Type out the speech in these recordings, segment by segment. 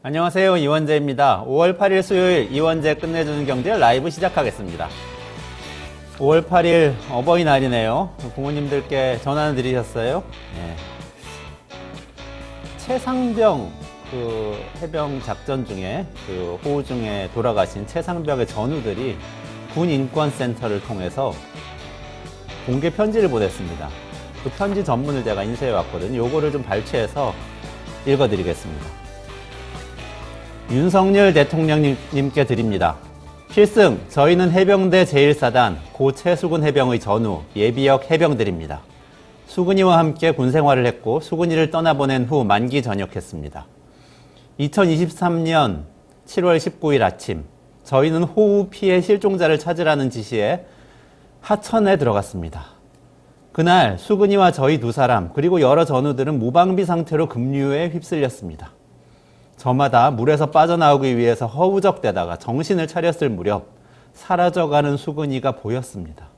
안녕하세요. 이원재입니다. 5월 8일 수요일 이원재 끝내주는 경제 라이브 시작하겠습니다. 5월 8일 어버이날이네요. 부모님들께 전화는 드리셨어요? 네. 최상병 해병 작전 중에 호우 중에 돌아가신 최상병의 전우들이 군인권센터를 통해서 공개 편지를 보냈습니다. 그 편지 전문을 제가 인쇄해 왔거든요. 요거를 좀 발췌해서 읽어드리겠습니다. 윤석열 대통령님께 드립니다. 필승, 저희는 해병대 제1사단 고 최수근 해병의 전우 예비역 해병들입니다. 수근이와 함께 군생활을 했고 수근이를 떠나보낸 후 만기 전역했습니다. 2023년 7월 19일 아침 저희는 호우 피해 실종자를 찾으라는 지시에 하천에 들어갔습니다. 그날 수근이와 저희 두 사람 그리고 여러 전우들은 무방비 상태로 급류에 휩쓸렸습니다. 저마다 물에서 빠져나오기 위해서 허우적대다가 정신을 차렸을 무렵 사라져가는 수근이가 보였습니다.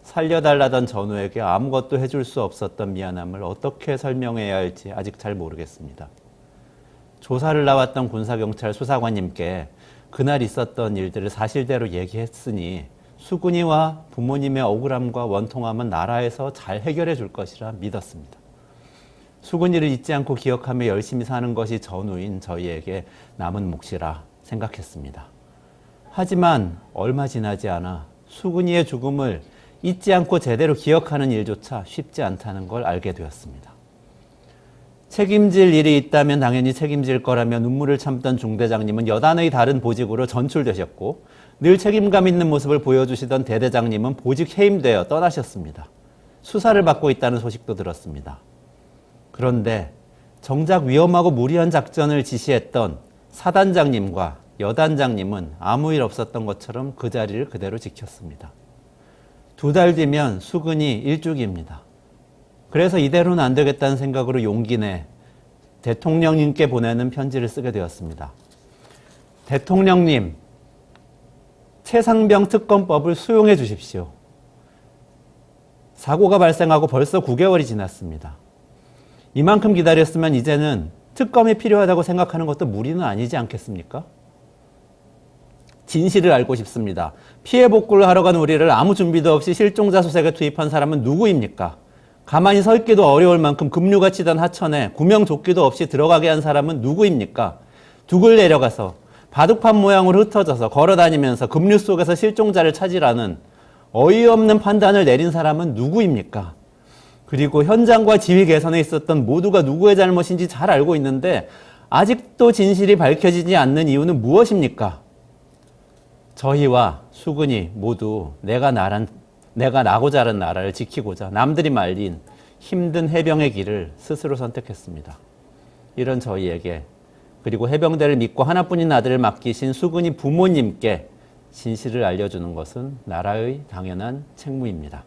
살려달라던 전우에게 아무것도 해줄 수 없었던 미안함을 어떻게 설명해야 할지 아직 잘 모르겠습니다. 조사를 나왔던 군사경찰 수사관님께 그날 있었던 일들을 사실대로 얘기했으니 수근이와 부모님의 억울함과 원통함은 나라에서 잘 해결해 줄 것이라 믿었습니다. 수근이를 잊지 않고 기억하며 열심히 사는 것이 전우인 저희에게 남은 몫이라 생각했습니다. 하지만 얼마 지나지 않아 수근이의 죽음을 잊지 않고 제대로 기억하는 일조차 쉽지 않다는 걸 알게 되었습니다. 책임질 일이 있다면 당연히 책임질 거라며 눈물을 참던 중대장님은 여단의 다른 보직으로 전출되셨고 늘 책임감 있는 모습을 보여주시던 대대장님은 보직 해임되어 떠나셨습니다. 수사를 받고 있다는 소식도 들었습니다. 그런데 정작 위험하고 무리한 작전을 지시했던 사단장님과 여단장님은 아무 일 없었던 것처럼 그 자리를 그대로 지켰습니다. 2달 뒤면 수근이 일주기입니다. 그래서 이대로는 안 되겠다는 생각으로 용기 내 대통령님께 보내는 편지를 쓰게 되었습니다. 대통령님, 최상병 특검법을 수용해 주십시오. 사고가 발생하고 벌써 9개월이 지났습니다. 이만큼 기다렸으면 이제는 특검이 필요하다고 생각하는 것도 무리는 아니지 않겠습니까? 진실을 알고 싶습니다. 피해 복구를 하러 간 우리를 아무 준비도 없이 실종자 수색에 투입한 사람은 누구입니까? 가만히 서 있기도 어려울 만큼 급류가 치던 하천에 구명조끼도 없이 들어가게 한 사람은 누구입니까? 둑을 내려가서 바둑판 모양으로 흩어져서 걸어다니면서 급류 속에서 실종자를 찾으라는 어이없는 판단을 내린 사람은 누구입니까? 그리고 현장과 지휘 개선에 있었던 모두가 누구의 잘못인지 잘 알고 있는데 아직도 진실이 밝혀지지 않는 이유는 무엇입니까? 저희와 수근이 모두 내가 나고 자란 나라를 지키고자 남들이 말린 힘든 해병의 길을 스스로 선택했습니다. 이런 저희에게 그리고 해병대를 믿고 하나뿐인 아들을 맡기신 수근이 부모님께 진실을 알려주는 것은 나라의 당연한 책무입니다.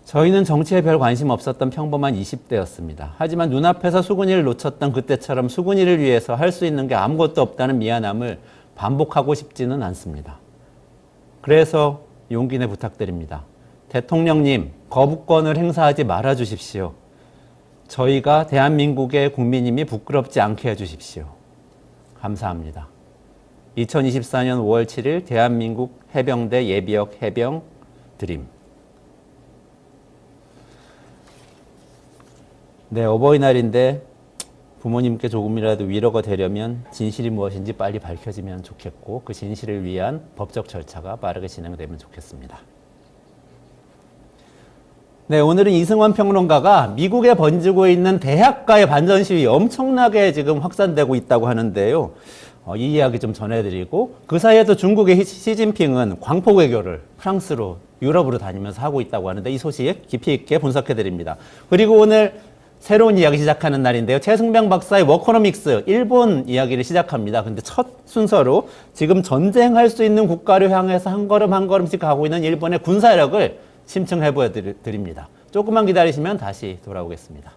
저희는 정치에 별 관심 없었던 평범한 20대였습니다. 하지만 눈앞에서 수근이를 놓쳤던 그때처럼 수근이를 위해서 할 수 있는 게 아무것도 없다는 미안함을 반복하고 싶지는 않습니다. 그래서 용기 내 부탁드립니다. 대통령님, 거부권을 행사하지 말아 주십시오. 저희가 대한민국의 국민님이 부끄럽지 않게 해주십시오. 감사합니다. 2024년 5월 7일 대한민국 해병대 예비역 해병 드림. 네, 어버이날인데 부모님께 조금이라도 위로가 되려면 진실이 무엇인지 빨리 밝혀지면 좋겠고 그 진실을 위한 법적 절차가 빠르게 진행되면 좋겠습니다. 네, 오늘은 이승원 평론가가 미국에 번지고 있는 대학가의 반전 시위 엄청나게 지금 확산되고 있다고 하는데요. 이 이야기 좀 전해드리고 그 사이에도 중국의 시진핑은 광폭 외교를 프랑스로 유럽으로 다니면서 하고 있다고 하는데 이 소식 깊이 있게 분석해드립니다. 그리고 오늘 새로운 이야기 시작하는 날인데요. 최승병 박사의 워커노믹스 일본 이야기를 시작합니다. 근데 첫 순서로 지금 전쟁할 수 있는 국가를 향해서 한 걸음 한 걸음씩 가고 있는 일본의 군사력을 심층해 보여드립니다. 조금만 기다리시면 다시 돌아오겠습니다.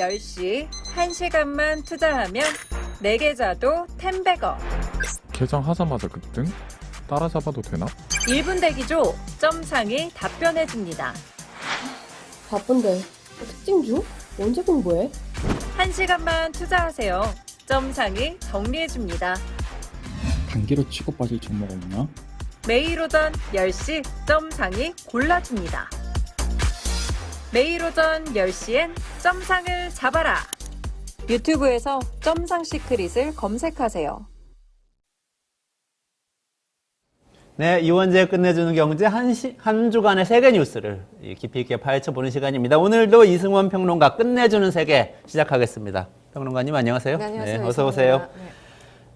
10시 1시간만 투자하면 내 계좌도 10배거. 개장하자마자 급등? 따라잡아도 되나? 1분 대기죠. 점상이 답변해줍니다. 바쁜데 특징 중? 언제 공부해? 1시간만 투자하세요. 점상이 정리해줍니다. 단기로 치고 빠질 종목 없나? 매일 오전 10시 점상이 골라줍니다. 매일 오전 10시엔 점상을 잡아라. 유튜브에서 점상 시크릿을 검색하세요. 네, 이원재 끝내주는 경제 한 주간의 세계 뉴스를 깊이 있게 파헤쳐보는 시간입니다. 오늘도 이승원 평론가 끝내주는 세계 시작하겠습니다. 평론가님 안녕하세요. 네, 안녕하세요. 네, 어서 오세요. 네.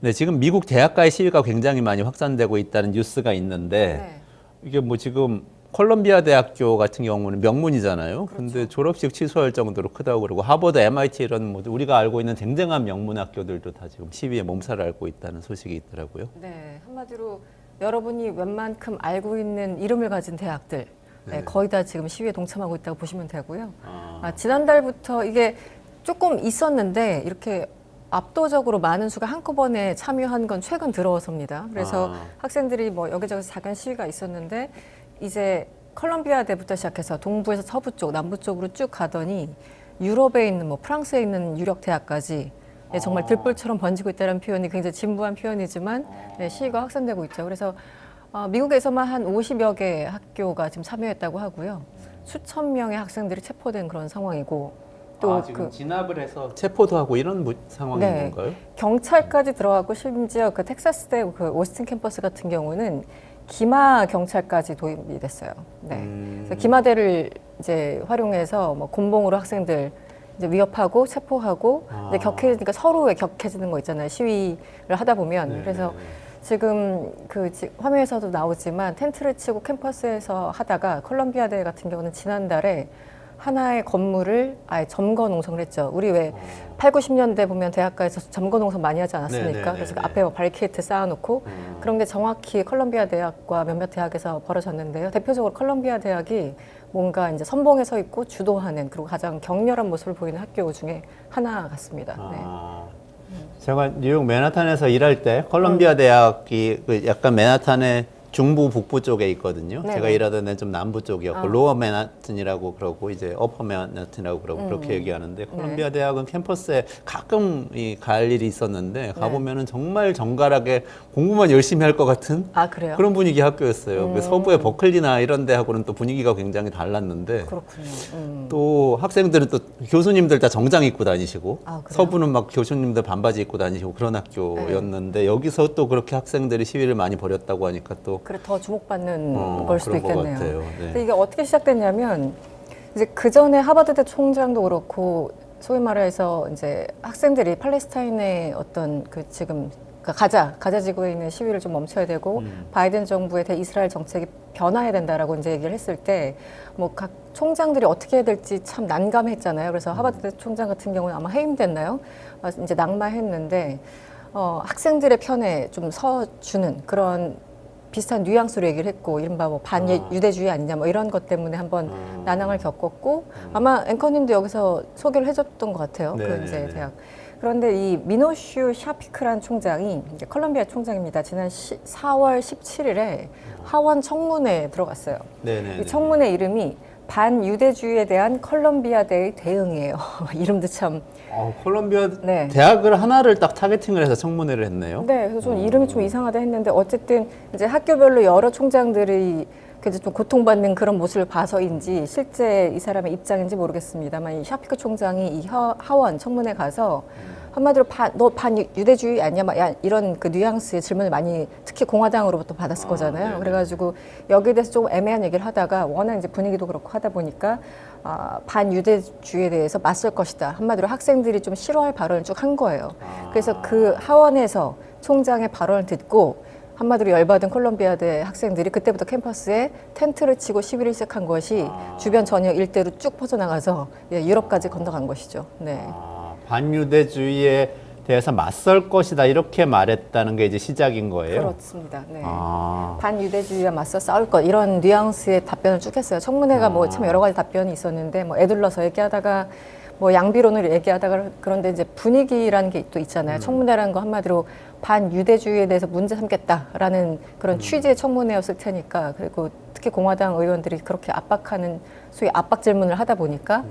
네, 지금 미국 대학가의 시위가 굉장히 많이 확산되고 있다는 뉴스가 있는데 네. 이게 뭐 지금 콜롬비아 대학교 같은 경우는 명문이잖아요. 그렇죠. 근데 졸업식 취소할 정도로 크다고 그러고 하버드, MIT 이런 뭐 우리가 알고 있는 쟁쟁한 명문 학교들도 다 지금 시위에 몸살을 앓고 있다는 소식이 있더라고요. 네, 한마디로 여러분이 웬만큼 알고 있는 이름을 가진 대학들 네. 거의 다 지금 시위에 동참하고 있다고 보시면 되고요. 지난달부터 이게 조금 있었는데 이렇게 압도적으로 많은 수가 한꺼번에 참여한 건 최근 들어서입니다. 그래서 학생들이 뭐 여기저기서 작은 시위가 있었는데 이제 콜롬비아 대부터 시작해서 동부에서 서부 쪽, 남부 쪽으로 쭉 가더니 유럽에 있는 뭐 프랑스에 있는 유력 대학까지 정말 들불처럼 번지고 있다는 표현이 굉장히 진부한 표현이지만 시위가 확산되고 있죠. 그래서 미국에서만 한 50여 개 학교가 지금 참여했다고 하고요. 수천 명의 학생들이 체포된 그런 상황이고 또 지금 진압을 해서 체포도 하고 이런 상황인 네, 건가요? 경찰까지 들어가고 심지어 그 텍사스대 그 오스틴 캠퍼스 같은 경우는 기마 경찰까지 도입이 됐어요. 네. 그래서 기마대를 이제 활용해서 뭐 곤봉으로 학생들 이제 위협하고 체포하고 이제 격해지니까 서로의 격해지는 거 있잖아요. 시위를 하다 보면. 네네. 그래서 지금 그 화면에서도 나오지만 텐트를 치고 캠퍼스에서 하다가 콜롬비아 대 같은 경우는 지난달에 하나의 건물을 아예 점거 농성을 했죠. 우리 왜 8, 90년대 보면 대학가에서 점거 농성 많이 하지 않았습니까? 네네네네. 그래서 그 앞에 바리케이트 쌓아놓고 그런 게 정확히 콜롬비아 대학과 몇몇 대학에서 벌어졌는데요. 대표적으로 콜롬비아 대학이 뭔가 이제 선봉에 서 있고 주도하는 그리고 가장 격렬한 모습을 보이는 학교 중에 하나 같습니다. 네. 제가 뉴욕 맨하탄에서 일할 때 콜롬비아 대학이 그 약간 맨하탄의 중부 북부 쪽에 있거든요. 네네. 제가 일하던 데는 좀 남부 쪽이었고 로어 맨하튼이라고 그러고 이제 어퍼 맨하튼이라고 그러고 그렇게 얘기하는데 콜롬비아 대학은 캠퍼스에 가끔 갈 일이 있었는데 가보면은 정말 정갈하게 공부만 열심히 할 것 같은 그래요? 그런 분위기 학교였어요. 그 서부의 버클리나 이런 데하고는 또 분위기가 굉장히 달랐는데 그렇군요. 또 학생들은 또 교수님들 다 정장 입고 다니시고 그래요? 서부는 막 교수님들 반바지 입고 다니시고 그런 학교였는데 여기서 또 그렇게 학생들이 시위를 많이 벌였다고 하니까 또 그래 더 주목받는 걸 수도 그런 것 있겠네요. 같아요. 네. 근데 이게 어떻게 시작됐냐면 이제 그 전에 하버드대 총장도 그렇고 소위 말해서 이제 학생들이 팔레스타인의 어떤 그 지금 가자 지구에 있는 시위를 좀 멈춰야 되고 바이든 정부의 대이스라엘 정책이 변화해야 된다라고 이제 얘기를 했을 때 뭐 각 총장들이 어떻게 해야 될지 참 난감했잖아요. 그래서 하버드 총장 같은 경우는 아마 해임됐나요? 이제 낙마했는데 학생들의 편에 좀 서주는 그런 비슷한 뉘앙스로 얘기를 했고 이른바 뭐 반유대주의 아니냐 뭐 이런 것 때문에 한번 난항을 겪었고 아마 앵커님도 여기서 소개를 해줬던 것 같아요. 그 이제 대학. 그런데 이 미노슈 샤피크란 총장이 이제 콜롬비아 총장입니다. 지난 4월 17일에 하원 청문회에 들어갔어요. 이 청문회 이름이 반유대주의에 대한 콜롬비아대의 대응이에요. 이름도 참. 콜롬비아 대학을 하나를 딱 타겟팅을 해서 청문회를 했네요. 네, 그래서 좀 이름이 좀 이상하다 했는데 어쨌든 이제 학교별로 여러 총장들이 그래서 좀 고통받는 그런 모습을 봐서인지 실제 이 사람의 입장인지 모르겠습니다만 이 샤피크 총장이 이 하원 청문회 가서 한마디로 너 반유대주의 아니야? 막 이런 그 뉘앙스의 질문을 많이 특히 공화당으로부터 받았을 거잖아요. 그래가지고 여기에 대해서 조금 애매한 얘기를 하다가 워낙 이제 분위기도 그렇고 하다 보니까 반유대주의에 대해서 맞설 것이다. 한마디로 학생들이 좀 싫어할 발언을 쭉 한 거예요. 그래서 그 하원에서 총장의 발언을 듣고 한마디로 열받은 콜롬비아대 학생들이 그때부터 캠퍼스에 텐트를 치고 시위를 시작한 것이 주변 전역 일대로 쭉 퍼져나가서 유럽까지 건너간 것이죠. 네. 반유대주의에 대해서 맞설 것이다 이렇게 말했다는 게 이제 시작인 거예요. 그렇습니다. 네. 반유대주의와 맞서 싸울 것 이런 뉘앙스의 답변을 쭉 했어요. 청문회가 뭐 참 여러 가지 답변이 있었는데 뭐 애둘러서 얘기하다가 뭐 양비론을 얘기하다가 그런데 이제 분위기라는 게 또 있잖아요. 청문회라는 거 한마디로 반유대주의에 대해서 문제 삼겠다라는 그런 취지의 청문회였을 테니까 그리고 특히 공화당 의원들이 그렇게 압박하는 소위 압박 질문을 하다 보니까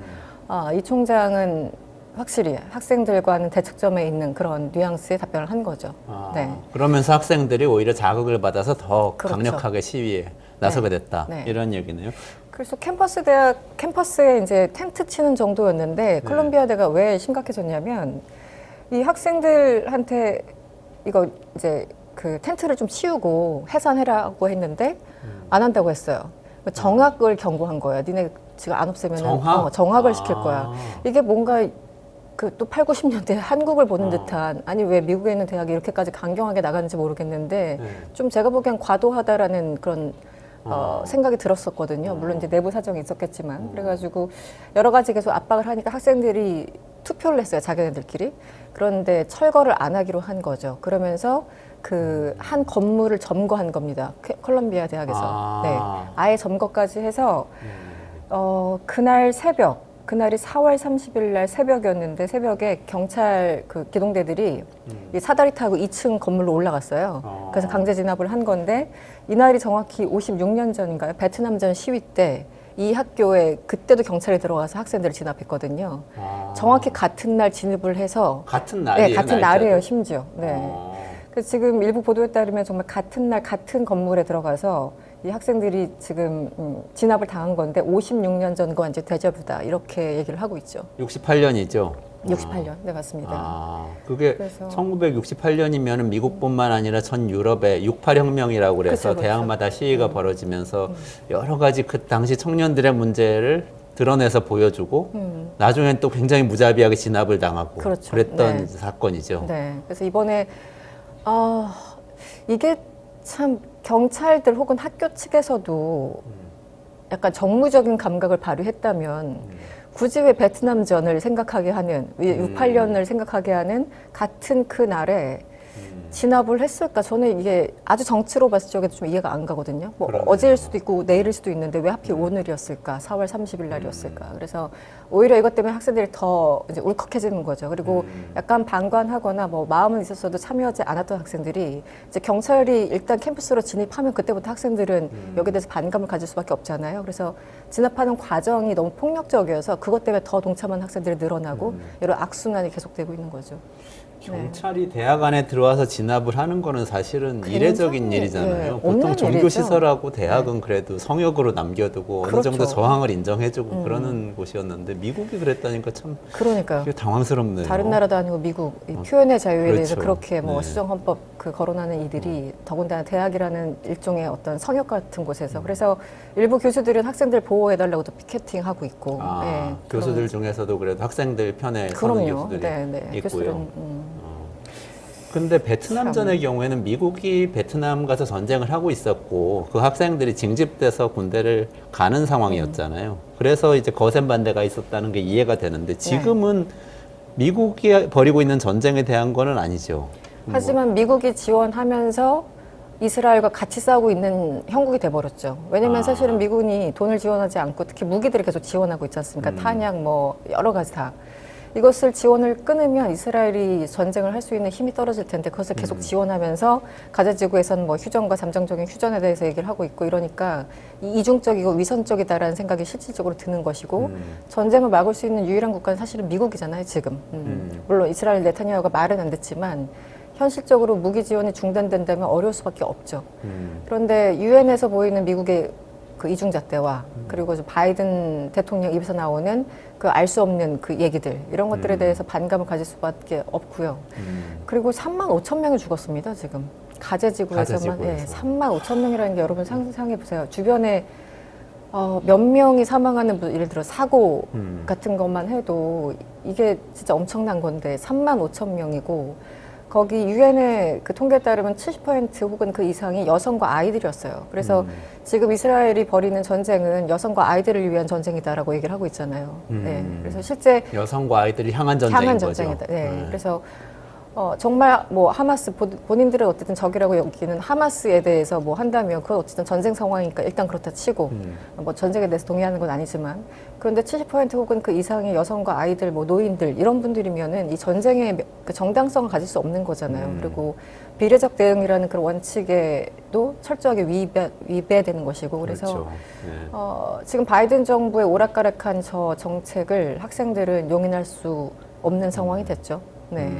이 총장은 확실히 학생들과는 대척점에 있는 그런 뉘앙스의 답변을 한 거죠. 네. 그러면서 학생들이 오히려 자극을 받아서 더 그렇죠. 강력하게 시위에 나서게 됐다. 네. 이런 얘기네요. 그래서 캠퍼스에 이제 텐트 치는 정도였는데 콜롬비아대가 왜 심각해졌냐면 이 학생들한테 이거 이제 그 텐트를 좀 치우고 해산해라고 했는데 안 한다고 했어요. 정학을 경고한 거야. 니네 지금 안 없애면 정학을 시킬 거야. 이게 뭔가 그 또 8, 90년대 한국을 보는 듯한 아니 왜 미국에 있는 대학이 이렇게까지 강경하게 나가는지 모르겠는데 좀 제가 보기엔 과도하다라는 그런 생각이 들었었거든요. 물론 이제 내부 사정이 있었겠지만 그래가지고 여러 가지 계속 압박을 하니까 학생들이 투표를 했어요. 자기네들끼리. 그런데 철거를 안 하기로 한 거죠. 그러면서 그 한 건물을 점거한 겁니다. 콜롬비아 대학에서. 네. 아예 점거까지 해서 그날 새벽 그날이 4월 30일 날 새벽이었는데 새벽에 경찰 그 기동대들이 이 사다리 타고 2층 건물로 올라갔어요. 그래서 강제 진압을 한 건데 이날이 정확히 56년 전인가요? 베트남전 시위 때 이 학교에 그때도 경찰이 들어가서 학생들을 진압했거든요. 정확히 같은 날 진입을 해서 같은 날이에요? 네, 같은 날짜도? 날이에요, 심지어. 네. 그래서 지금 일부 보도에 따르면 정말 같은 날 같은 건물에 들어가서 이 학생들이 지금 진압을 당한 건데 56년 전과 이제 데자뷰다 이렇게 얘기를 하고 있죠. 68년이죠. 68년, 네 맞습니다. 그게 그래서 1968년이면 미국뿐만 아니라 전 유럽의 68혁명이라고 그래서 그쵸. 대학마다 시위가 벌어지면서 여러 가지 그 당시 청년들의 문제를 드러내서 보여주고 나중엔 또 굉장히 무자비하게 진압을 당하고 그렇죠. 그랬던 네. 사건이죠. 네, 그래서 이번에 이게 참 경찰들 혹은 학교 측에서도 약간 정무적인 감각을 발휘했다면 굳이 왜 베트남전을 생각하게 하는, 68년을 생각하게 하는 같은 그 날에 진압을 했을까? 저는 이게 아주 정치로 봤을 적에도 좀 이해가 안 가거든요. 뭐 그러네요. 어제일 수도 있고 내일일 수도 있는데 왜 하필 오늘이었을까? 4월 30일 날이었을까? 그래서 오히려 이것 때문에 학생들이 더 이제 울컥해지는 거죠. 그리고 약간 방관하거나 뭐 마음은 있었어도 참여하지 않았던 학생들이 이제 경찰이 일단 캠퍼스로 진입하면 그때부터 학생들은 여기에 대해서 반감을 가질 수밖에 없잖아요. 그래서 진압하는 과정이 너무 폭력적이어서 그것 때문에 더 동참한 학생들이 늘어나고 여러 악순환이 계속되고 있는 거죠. 경찰이 대학 안에 들어와서 진압을 하는 거는 사실은 굉장히, 이례적인 일이잖아요. 예, 보통 없는 종교시설하고 대학은 그래도 성역으로 남겨두고 어느 그렇죠. 정도 저항을 인정해주고 그러는 곳이었는데 미국이 그랬다니까 참 그러니까요. 되게 당황스럽네요. 다른 나라도 아니고 미국 이 표현의 자유에 대해서 그렇죠. 그렇게 뭐 네. 수정헌법 그 거론하는 이들이 더군다나 대학이라는 일종의 어떤 성역 같은 곳에서 그래서 일부 교수들은 학생들 보호해달라고도 피켓팅하고 있고 예, 교수들 중에서도 그래도 학생들 편에 서는 그럼요. 교수들이 네, 있고요. 교수들은 근데 베트남전의 경우에는 미국이 베트남 가서 전쟁을 하고 있었고 그 학생들이 징집돼서 군대를 가는 상황이었잖아요. 그래서 이제 거센 반대가 있었다는 게 이해가 되는데 지금은 미국이 벌이고 있는 전쟁에 대한 거는 아니죠. 하지만 미국이 지원하면서 이스라엘과 같이 싸우고 있는 형국이 돼버렸죠. 왜냐면 사실은 미군이 돈을 지원하지 않고 특히 무기들을 계속 지원하고 있지 않습니까? 탄약 뭐 여러 가지 다. 이것을 지원을 끊으면 이스라엘이 전쟁을 할 수 있는 힘이 떨어질 텐데 그것을 계속 지원하면서 가자지구에서는 뭐 휴전과 잠정적인 휴전에 대해서 얘기를 하고 있고 이러니까 이중적이고 위선적이다라는 생각이 실질적으로 드는 것이고 전쟁을 막을 수 있는 유일한 국가는 사실은 미국이잖아요 지금. 물론 이스라엘 네타냐후가 말은 안 됐지만 현실적으로 무기 지원이 중단된다면 어려울 수밖에 없죠. 그런데 유엔에서 보이는 미국의 그 이중잣대와 그리고 바이든 대통령 입에서 나오는 그 알 수 없는 그 얘기들 이런 것들에 대해서 반감을 가질 수밖에 없고요. 그리고 3만 5천 명이 죽었습니다 지금 가제지구에서만. 예, 3만 5천 명이라는 게 여러분 상상해 보세요. 주변에 몇 명이 사망하는 예를 들어 사고 같은 것만 해도 이게 진짜 엄청난 건데 3만 5천 명이고 거기 유엔의 그 통계에 따르면 70% 혹은 그 이상이 여성과 아이들이었어요. 그래서 지금 이스라엘이 벌이는 전쟁은 여성과 아이들을 위한 전쟁이다라고 얘기를 하고 있잖아요. 네. 그래서 실제 여성과 아이들이 향한 전쟁인 향한 거죠. 전쟁이다. 네. 그래서 정말 뭐 하마스 본인들은 어쨌든 적이라고 여기는 하마스에 대해서 뭐 한다면 그건 어쨌든 전쟁 상황이니까 일단 그렇다 치고 뭐 전쟁에 대해서 동의하는 건 아니지만 그런데 70% 혹은 그 이상의 여성과 아이들 뭐 노인들 이런 분들이면은 이 전쟁의 그 정당성을 가질 수 없는 거잖아요. 그리고 비례적 대응이라는 그런 원칙에도 철저하게 위배되는 것이고 그래서 그렇죠. 네. 지금 바이든 정부의 오락가락한 저 정책을 학생들은 용인할 수 없는 상황이 됐죠. 네.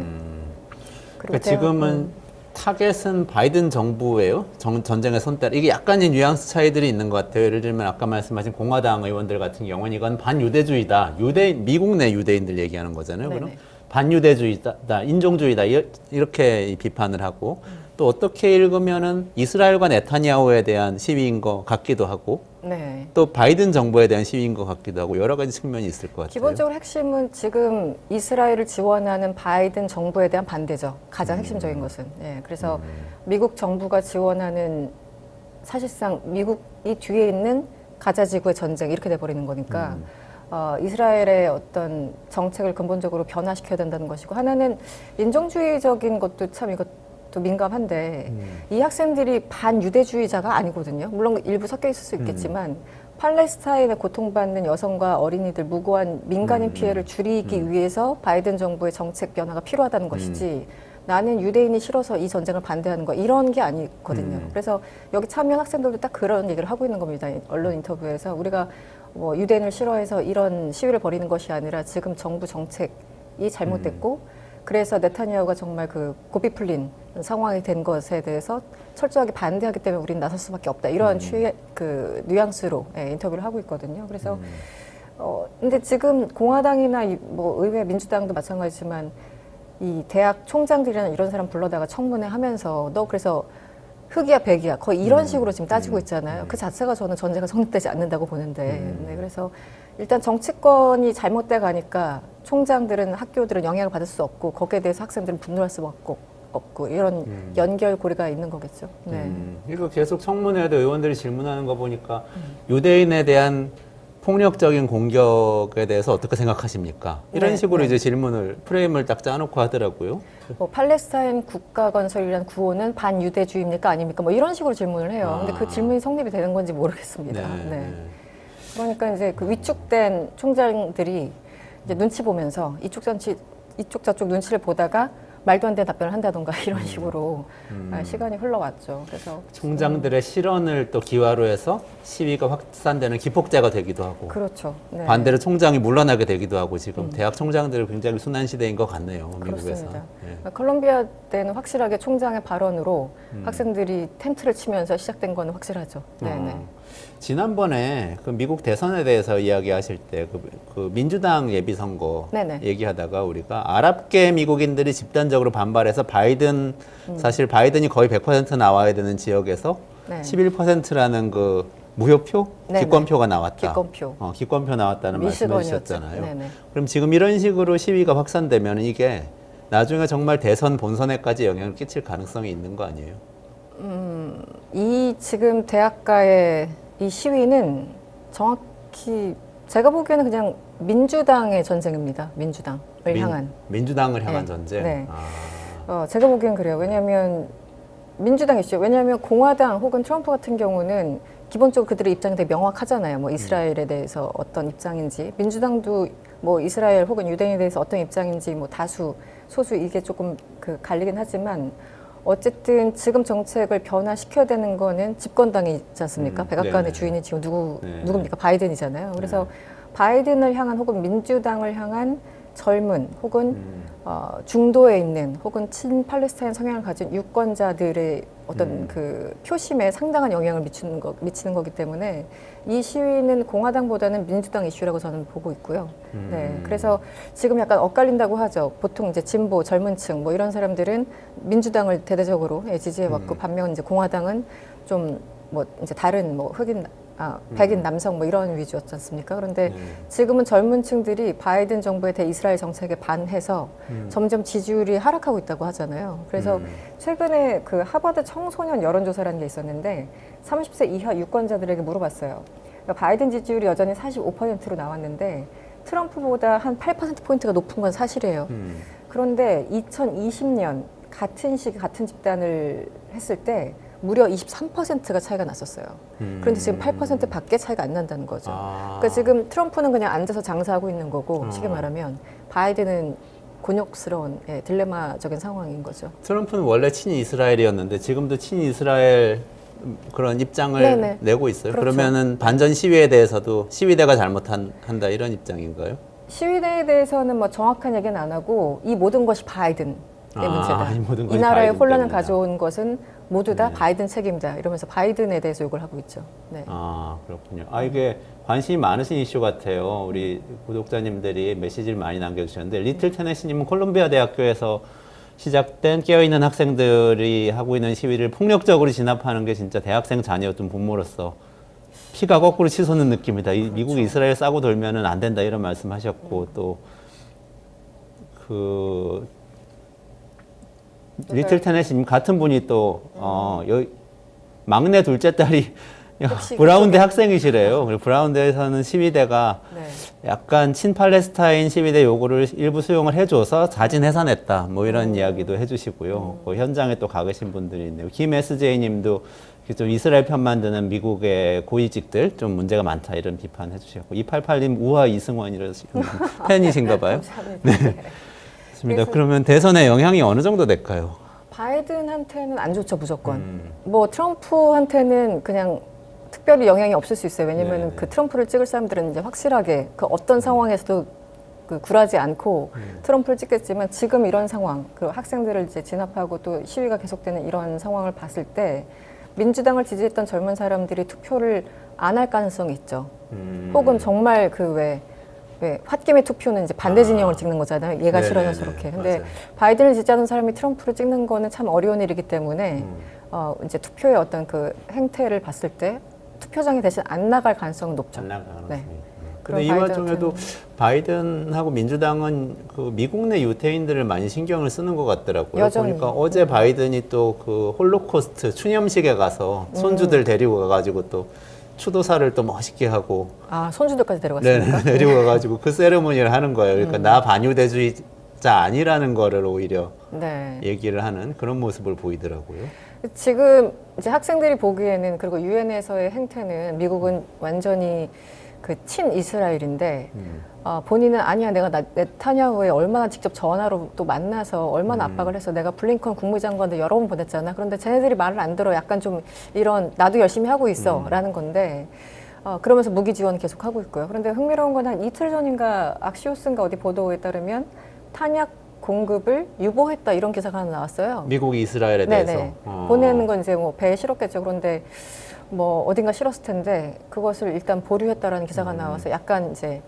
그러니까 지금은 타겟은 바이든 정부예요. 전쟁의 손따라. 이게 약간의 뉘앙스 차이들이 있는 것 같아요. 예를 들면 아까 말씀하신 공화당 의원들 같은 경우는 이건 반유대주의다. 미국 내 유대인들 얘기하는 거잖아요. 네네. 그럼 반유대주의다, 인종주의다 이렇게 비판을 하고 또 어떻게 읽으면은 이스라엘과 네타냐후에 대한 시위인 것 같기도 하고 네. 또 바이든 정부에 대한 시위인 것 같기도 하고 여러 가지 측면이 있을 것 같아요. 기본적으로 핵심은 지금 이스라엘을 지원하는 바이든 정부에 대한 반대죠. 가장 핵심적인 것은. 예, 그래서 미국 정부가 지원하는 사실상 미국이 뒤에 있는 가자 지구의 전쟁 이렇게 돼버리는 거니까 이스라엘의 어떤 정책을 근본적으로 변화시켜야 된다는 것이고 하나는 인종주의적인 것도 참 이것도 민감한데 이 학생들이 반유대주의자가 아니거든요. 물론 일부 섞여 있을 수 있겠지만 팔레스타인에 고통받는 여성과 어린이들 무고한 민간인 피해를 줄이기 위해서 바이든 정부의 정책 변화가 필요하다는 것이지 나는 유대인이 싫어서 이 전쟁을 반대하는 거 이런 게 아니거든요. 그래서 여기 참여한 학생들도 딱 그런 얘기를 하고 있는 겁니다. 언론 인터뷰에서 우리가 뭐 유대인을 싫어해서 이런 시위를 벌이는 것이 아니라 지금 정부 정책이 잘못됐고 그래서 네타냐후가 정말 그 고삐 풀린 상황이 된 것에 대해서 철저하게 반대하기 때문에 우리는 나설 수밖에 없다. 이런 그 뉘앙스로 인터뷰를 하고 있거든요. 그래서 근데 지금 공화당이나 뭐 의회 민주당도 마찬가지지만 이 대학 총장들이나 이런 사람 불러다가 청문회 하면서 너 그래서 흑이야 백이야 거의 이런 식으로 지금 따지고 있잖아요. 그 자체가 저는 전제가 성립되지 않는다고 보는데 네, 그래서 일단 정치권이 잘못돼 가니까 총장들은 학교들은 영향을 받을 수 없고 거기에 대해서 학생들은 분노할 수밖에 없고 이런 연결고리가 있는 거겠죠. 네. 이거 계속 청문회에도 의원들이 질문하는 거 보니까 유대인에 대한 폭력적인 공격에 대해서 어떻게 생각하십니까? 이런 네, 식으로 네. 이제 프레임을 딱 짜놓고 하더라고요. 뭐 팔레스타인 국가 건설이라는 구호는 반유대주의입니까 아닙니까? 뭐 이런 식으로 질문을 해요. 근데 그 질문이 성립이 되는 건지 모르겠습니다. 네. 그러니까 이제 그 위축된 총장들이 이제 눈치 보면서 이쪽 저쪽 눈치를 보다가 말도 안 되는 답변을 한다던가 이런 식으로 시간이 흘러왔죠. 그래서 총장들의 실언을 또 기화로 해서 시위가 확산되는 기폭제가 되기도 하고 그렇죠. 네. 반대로 총장이 물러나게 되기도 하고 지금 대학 총장들은 굉장히 순환 시대인 것 같네요. 미국에서. 그렇습니다. 네. 콜롬비아 때는 확실하게 총장의 발언으로 학생들이 텐트를 치면서 시작된 건 확실하죠. 네네. 지난번에 그 미국 대선에 대해서 이야기하실 때 그 민주당 예비선거 네네. 얘기하다가 우리가 아랍계 미국인들이 집단적으로 반발해서 사실 바이든이 거의 100% 나와야 되는 지역에서 네. 11%라는 그 무효표? 네네. 기권표가 나왔다. 기권표. 기권표 나왔다는 말씀해 미시건이었죠. 주셨잖아요. 네네. 그럼 지금 이런 식으로 시위가 확산되면 이게 나중에 정말 대선 본선에까지 영향을 끼칠 가능성이 있는 거 아니에요? 이 지금 대학가의 이 시위는 정확히 제가 보기에는 그냥 민주당의 전쟁입니다. 민주당을 향한. 민주당을 향한 네. 전쟁? 네. 아. 제가 보기엔 그래요. 왜냐하면 민주당이죠. 왜냐하면 공화당 혹은 트럼프 같은 경우는 기본적으로 그들의 입장이 되게 명확하잖아요. 뭐 이스라엘에 대해서 어떤 입장인지. 민주당도 뭐 이스라엘 혹은 유대인에 대해서 어떤 입장인지 뭐 다수, 소수 이게 조금 그 갈리긴 하지만 어쨌든 지금 정책을 변화시켜야 되는 거는 집권당이 있지 않습니까? 백악관의 네네. 주인이 지금 네. 누굽니까? 바이든이잖아요. 그래서 바이든을 향한 혹은 민주당을 향한 젊은 혹은 중도에 있는 혹은 친팔레스타인 성향을 가진 유권자들의 어떤 그 표심에 상당한 영향을 미치는 거기 때문에 이 시위는 공화당보다는 민주당 이슈라고 저는 보고 있고요. 네, 그래서 지금 약간 엇갈린다고 하죠. 보통 이제 진보, 젊은층 뭐 이런 사람들은 민주당을 대대적으로 지지해왔고 반면 이제 공화당은 좀 뭐 이제 다른 뭐 백인 남성 뭐 이런 위주였지 않습니까? 그런데 지금은 젊은 층들이 바이든 정부의 대이스라엘 정책에 반해서 점점 지지율이 하락하고 있다고 하잖아요. 그래서 최근에 그 하버드 청소년 여론조사라는 게 있었는데 30세 이하 유권자들에게 물어봤어요. 그러니까 바이든 지지율이 여전히 45%로 나왔는데 트럼프보다 한 8%포인트가 높은 건 사실이에요. 그런데 2020년 같은 시기 같은 집단을 했을 때 무려 23%가 차이가 났었어요. 그런데 지금 8%밖에 차이가 안 난다는 거죠. 그러니까 지금 트럼프는 그냥 앉아서 장사하고 있는 거고 쉽게 말하면 바이든은 곤욕스러운 딜레마적인 상황인 거죠. 트럼프는 원래 친이 이스라엘이었는데 지금도 친이 이스라엘 그런 입장을 네네. 내고 있어요. 그렇죠. 그러면은 반전 시위에 대해서도 시위대가 잘못한다 이런 입장인가요? 시위대에 대해서는 뭐 정확한 얘기는 안 하고 이 모든 것이 바이든의 문제다. 이 모든 것이 나라에 바이든 혼란을 때문이다. 가져온 것은 모두 다 바이든 책임이다. 이러면서 바이든에 대해서 욕을 하고 있죠. 네. 아, 그렇군요. 이게 관심이 많으신 이슈 같아요. 우리 구독자님들이 메시지를 많이 남겨주셨는데, 리틀 테네시님은 콜롬비아 대학교에서 시작된 깨어있는 학생들이 하고 있는 시위를 폭력적으로 진압하는 게 진짜 대학생 자녀였던 부모로서 피가 거꾸로 치솟는 느낌이다. 미국이 이스라엘 싸고 돌면은 안 된다 이런 말씀하셨고 또 그 리틀 테네시님 같은 분이 또 막내 둘째 딸이 혹시 브라운대 학생이시래요. 그리고 브라운대에서는 시위대가 네. 약간 친팔레스타인 시위대 요구를 일부 수용을 해줘서 자진 해산했다. 뭐 이런 이야기도 해주시고요. 그 현장에 또 가 계신 분들이 있네요. 김 SJ님도 좀 이스라엘 편만 드는 미국의 고위직들 좀 문제가 많다 이런 비판 해주셨고 288님 우하 이승원이라는 팬이신가 봐요. 감사합니다. 네. 좋습니다. 그러면 대선에 영향이 어느 정도 될까요? 바이든한테는 안 좋죠, 무조건. 뭐 트럼프한테는 그냥 특별히 영향이 없을 수 있어요. 왜냐면 네네. 그 트럼프를 찍을 사람들은 이제 확실하게 그 어떤 상황에서도 그 굴하지 않고 트럼프를 찍겠지만 지금 이런 상황, 그 학생들을 이제 진압하고 또 시위가 계속되는 이런 상황을 봤을 때 민주당을 지지했던 젊은 사람들이 투표를 안 할 가능성이 있죠. 혹은 정말 그 왜 홧김에 투표는 이제 반대 진영을 찍는 거잖아요. 얘가 네네네. 싫어서 저렇게. 근데 맞아요. 바이든을 지지하는 사람이 트럼프를 찍는 거는 참 어려운 일이기 때문에 이제 투표의 어떤 그 행태를 봤을 때 투표장에 대신 안 나갈 가능성은 높죠. 안 나가는 네. 근데 이 그럼 와중에도 바이든하고 민주당은 그 미국 내 유태인들을 많이 신경을 쓰는 것 같더라고요. 여전히. 보니까 어제 바이든이 또 그 홀로코스트 추념식에 가서 손주들 데리고 가가지고 또 추도사를 또 멋있게 하고 아, 손주들까지 데려갔습니까? 네, 데리고 가가지고 그 세레모니를 하는 거예요. 그러니까 나 반유대주의자 아니라는 거를 오히려 네. 얘기를 하는 그런 모습을 보이더라고요. 지금 이제 학생들이 보기에는 그리고 유엔에서의 행태는 미국은 완전히 그 친 이스라엘인데 본인은 아니야 내가 네타냐후에 얼마나 직접 전화로 또 만나서 얼마나 압박을 해서 내가 블링컨 국무장관도 여러 번 보냈잖아. 그런데 쟤네들이 말을 안 들어. 약간 좀 이런 나도 열심히 하고 있어라는 건데 그러면서 무기 지원 계속 하고 있고요. 그런데 흥미로운 건 한 이틀 전인가 악시오스인가 어디 보도에 따르면 탄약 공급을 유보했다 이런 기사가 하나 나왔어요. 미국이 이스라엘에 대해서 네네. 보내는 건 이제 뭐 배에 실었겠죠. 그런데 뭐 어딘가 실었을 텐데 그것을 일단 보류했다라는 기사가 나와서 약간 이제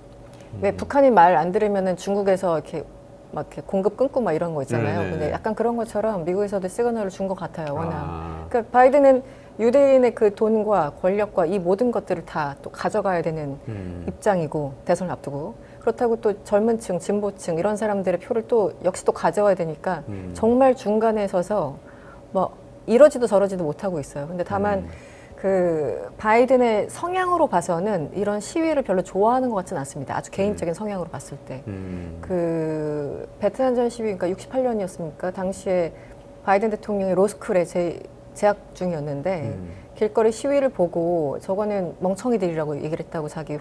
왜 북한이 말 안 들으면은 중국에서 이렇게 막 이렇게 공급 끊고 막 이런 거 있잖아요. 네네. 근데 약간 그런 것처럼 미국에서도 시그널을 준 것 같아요. 워낙. 그러니까 바이든은 유대인의 그 돈과 권력과 이 모든 것들을 다 또 가져가야 되는 입장이고 대선을 앞두고 그렇다고 또 젊은 층, 진보층 이런 사람들의 표를 또 역시 또 가져와야 되니까 정말 중간에 서서 뭐 이러지도 저러지도 못하고 있어요. 근데 다만 그 바이든의 성향으로 봐서는 이런 시위를 별로 좋아하는 것 같지는 않습니다. 아주 개인적인 성향으로 봤을 때. 그 베트남전 시위, 그러니까 68년이었습니까? 당시에 바이든 대통령이 로스쿨에 재학 중이었는데 길거리 시위를 보고 저거는 멍청이들이라고 얘기를 했다고 자기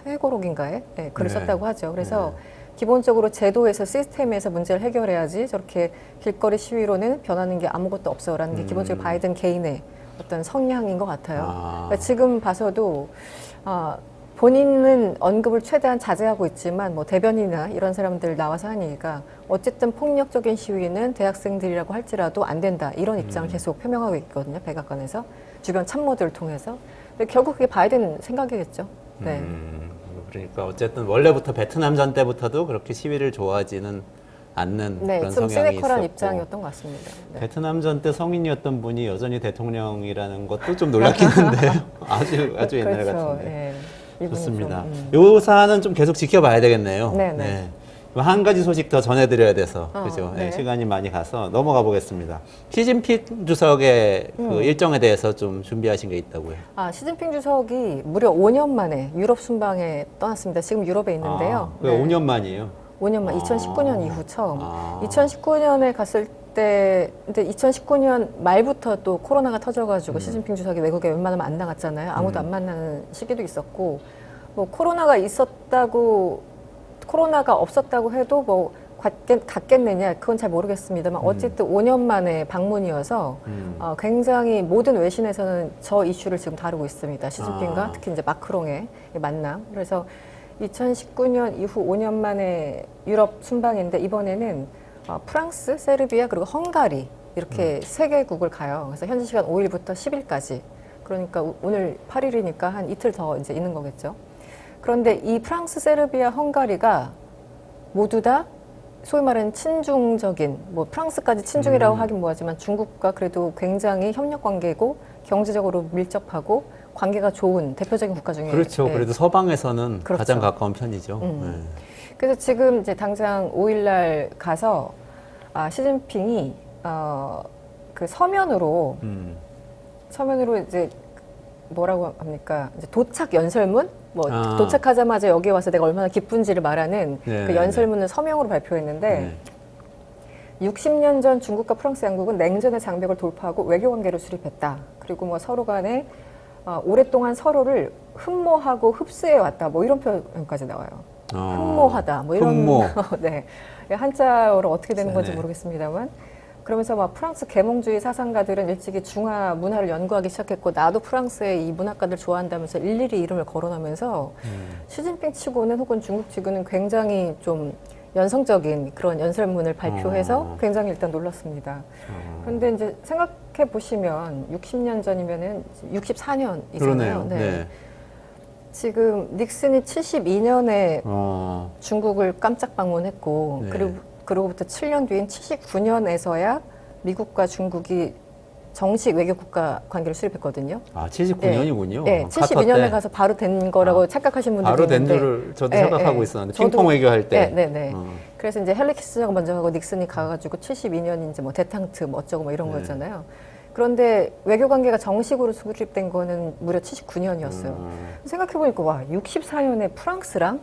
회고록인가에 글을 네. 썼다고 하죠. 그래서 기본적으로 제도에서 시스템에서 문제를 해결해야지 저렇게 길거리 시위로는 변하는 게 아무것도 없어라는 게 기본적으로 바이든 개인의 어떤 성향인 것 같아요. 그러니까 지금 봐서도 본인은 언급을 최대한 자제하고 있지만 뭐 대변인이나 이런 사람들 나와서 하니까 어쨌든 폭력적인 시위는 대학생들이라고 할지라도 안 된다 이런 입장을 계속 표명하고 있거든요. 백악관에서 주변 참모들을 통해서. 근데 결국 그게 바이든 생각이겠죠. 네. 그러니까 어쨌든 원래부터 베트남전 때부터도 그렇게 시위를 좋아하지는 않는 네, 그런 좀 성향이 시니컬한 있었고 입장이었던 것 같습니다. 네. 베트남전 때 성인이었던 분이 여전히 대통령이라는 것도 좀 놀랍긴 한데요. 아주 옛날 그렇죠. 같은데. 네. 이분이 좋습니다. 좀, 요 사안은 좀 계속 지켜봐야 되겠네요. 네네. 한 가지 소식 더 전해드려야 돼서 그죠? 네. 시간이 많이 가서 넘어가 보겠습니다. 시진핑 주석의 그 일정에 대해서 좀 준비하신 게 있다고요. 시진핑 주석이 무려 5년 만에 유럽 순방에 떠났습니다. 지금 유럽에 있는데요. 그 5년 만이에요. 5년만 2019년 이후 처음. 아. 2019년에 갔을 때 근데 2019년 말부터 또 코로나가 터져가지고 시진핑 주석이 외국에 웬만하면 안 나갔잖아요. 아무도 안 만나는 시기도 있었고 뭐 코로나가 없었다고 해도 뭐 갔겠느냐 그건 잘 모르겠습니다만 어쨌든 5년 만에 방문이어서 굉장히 모든 외신에서는 저 이슈를 지금 다루고 있습니다. 시진핑과 특히 이제 마크롱의 만남. 그래서 2019년 이후 5년 만에 유럽 순방인데 이번에는 프랑스, 세르비아 그리고 헝가리 이렇게 세 개국을 가요. 그래서 현지 시간 5일부터 10일까지. 그러니까 오늘 8일이니까 한 이틀 더 이제 있는 거겠죠. 그런데 이 프랑스, 세르비아, 헝가리가 모두 다 소위 말하는 친중적인, 뭐 프랑스까지 친중이라고 하긴 뭐하지만 중국과 그래도 굉장히 협력 관계고 경제적으로 밀접하고 관계가 좋은 대표적인 국가 중에 그렇죠. 예. 그래도 서방에서는 그렇죠. 가장 가까운 편이죠. 그래서 지금 이제 당장 5일날 가서 시진핑이 그 서면으로 이제 뭐라고 합니까? 이제 도착 연설문? 뭐 도착하자마자 여기 와서 내가 얼마나 기쁜지를 말하는 그 연설문을 서명으로 발표했는데 60년 전 중국과 프랑스 양국은 냉전의 장벽을 돌파하고 외교 관계를 수립했다. 그리고 뭐 서로 간에 오랫동안 서로를 흠모하고 흡수해 왔다. 뭐 이런 표현까지 나와요. 흠모하다. 뭐 이런 흠모. 네. 한자어로 어떻게 되는 건지 네네. 모르겠습니다만 그러면서 막 프랑스 계몽주의 사상가들은 일찍이 중화 문화를 연구하기 시작했고 나도 프랑스의 이 문학가들 좋아한다면서 일일이 이름을 거론하면서 시진핑 치고는 혹은 중국 치고는 굉장히 좀 연성적인 그런 연설문을 발표해서 굉장히 일단 놀랐습니다. 그런데 이제 생각해 보시면 60년 전이면은 64년이잖아요. 그러네요. 네. 지금 닉슨이 72년에 중국을 깜짝 방문했고 네. 그로부터 7년 뒤인 79년에서야 미국과 중국이 정식 외교 국가 관계를 수립했거든요. 79년이군요. 네, 72년에 가서 바로 된 거라고 착각하신 분들도 바로 된 있는데 줄을 저도 생각하고 있었는데 핑퐁 저도- 외교할 때. 네. 그래서 이제 헨리 키스저가 먼저 가고 닉슨이 가가지고 72년이 이제 뭐 대탕트 뭐 어쩌고 뭐 이런 거였잖아요. 그런데 외교 관계가 정식으로 수립된 거는 무려 79년이었어요. 생각해보니까 와 64년에 프랑스랑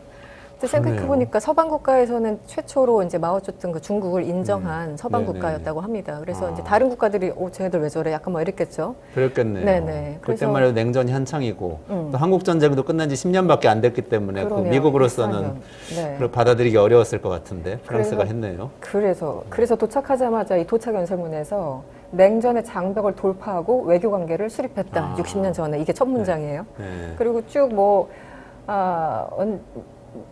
근데 생각해보니까 서방 국가에서는 최초로 이제 마오쩌둥 그 중국을 인정한 서방 네네. 국가였다고 합니다. 그래서 이제 다른 국가들이 쟤네들 왜 저래? 약간 뭐 이랬겠죠. 그랬겠네요. 네네. 그때만 해도 냉전이 한창이고 또 한국 전쟁도 끝난 지 10년밖에 안 됐기 때문에 그 그러네요. 미국으로서는 64년. 네. 그걸 받아들이기 어려웠을 것 같은데 프랑스가 그래서- 했네요. 그래서 도착하자마자 이 도착 연설문에서 냉전의 장벽을 돌파하고 외교 관계를 수립했다. 60년 전에 이게 첫 문장이에요. 네. 그리고 쭉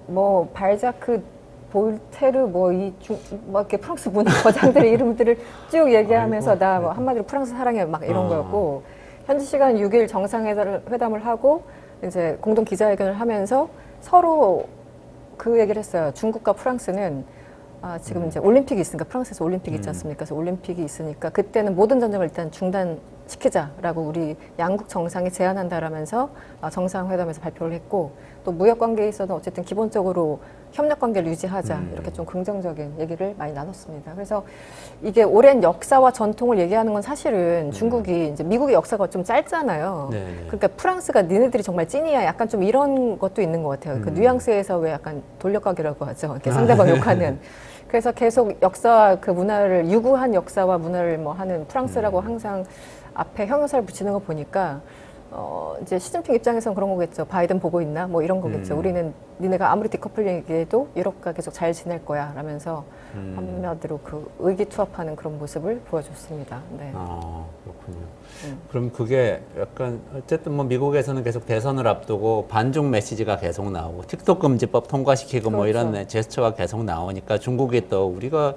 뭐 발자크, 볼테르 뭐 이렇게 프랑스 문화 거장들의 이름들을 쭉 얘기하면서 아이고, 나 뭐 한마디로 프랑스 사랑해 막 이런 아. 거였고 현지 시간 6일 정상회담을 하고 이제 공동 기자회견을 하면서 서로 그 얘기를 했어요. 중국과 프랑스는 지금 이제 올림픽이 있으니까 프랑스에서 올림픽이 있지 않습니까? 그래서 올림픽이 있으니까 그때는 모든 전쟁을 일단 중단시키자라고 우리 양국 정상이 제안한다라면서 정상회담에서 발표를 했고 또 무역 관계에 있어서는 어쨌든 기본적으로 협력 관계를 유지하자 이렇게 좀 긍정적인 얘기를 많이 나눴습니다. 그래서 이게 오랜 역사와 전통을 얘기하는 건 사실은 중국이 이제 미국의 역사가 좀 짧잖아요. 네. 그러니까 프랑스가 니네들이 정말 찐이야. 약간 좀 이런 것도 있는 것 같아요. 그 뉘앙스에서 왜 약간 돌려가기라고 하죠. 이렇게 상대방 욕하는. 그래서 계속 역사와 그 문화를 유구한 역사와 문화를 뭐 하는 프랑스라고 항상 앞에 형용사를 붙이는 거 보니까 이제 시진핑 입장에서는 그런 거겠죠. 바이든 보고 있나? 뭐 이런 거겠죠. 우리는 니네가 아무리 디커플링 얘기해도 유럽과 계속 잘 지낼 거야. 라면서 한마디로 그 의기투합하는 그런 모습을 보여줬습니다. 네. 그렇군요. 그럼 그게 약간 어쨌든 뭐 미국에서는 계속 대선을 앞두고 반중 메시지가 계속 나오고 틱톡 금지법 통과시키고 뭐 그렇죠. 이런 제스처가 계속 나오니까 중국이 또 우리가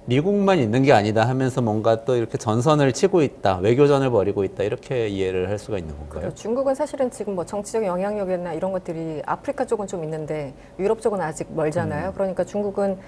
미국만 있는 게 아니다 하면서 뭔가 또 이렇게 전선을 치고 있다, 외교전을 벌이고 있다 이렇게 이해를 할 수가 있는 건가요? 그렇죠. 중국은 사실은 지금 뭐 정치적 영향력이나 이런 것들이 아프리카 쪽은 좀 있는데 유럽 쪽은 아직 멀잖아요. 그러니까 중국은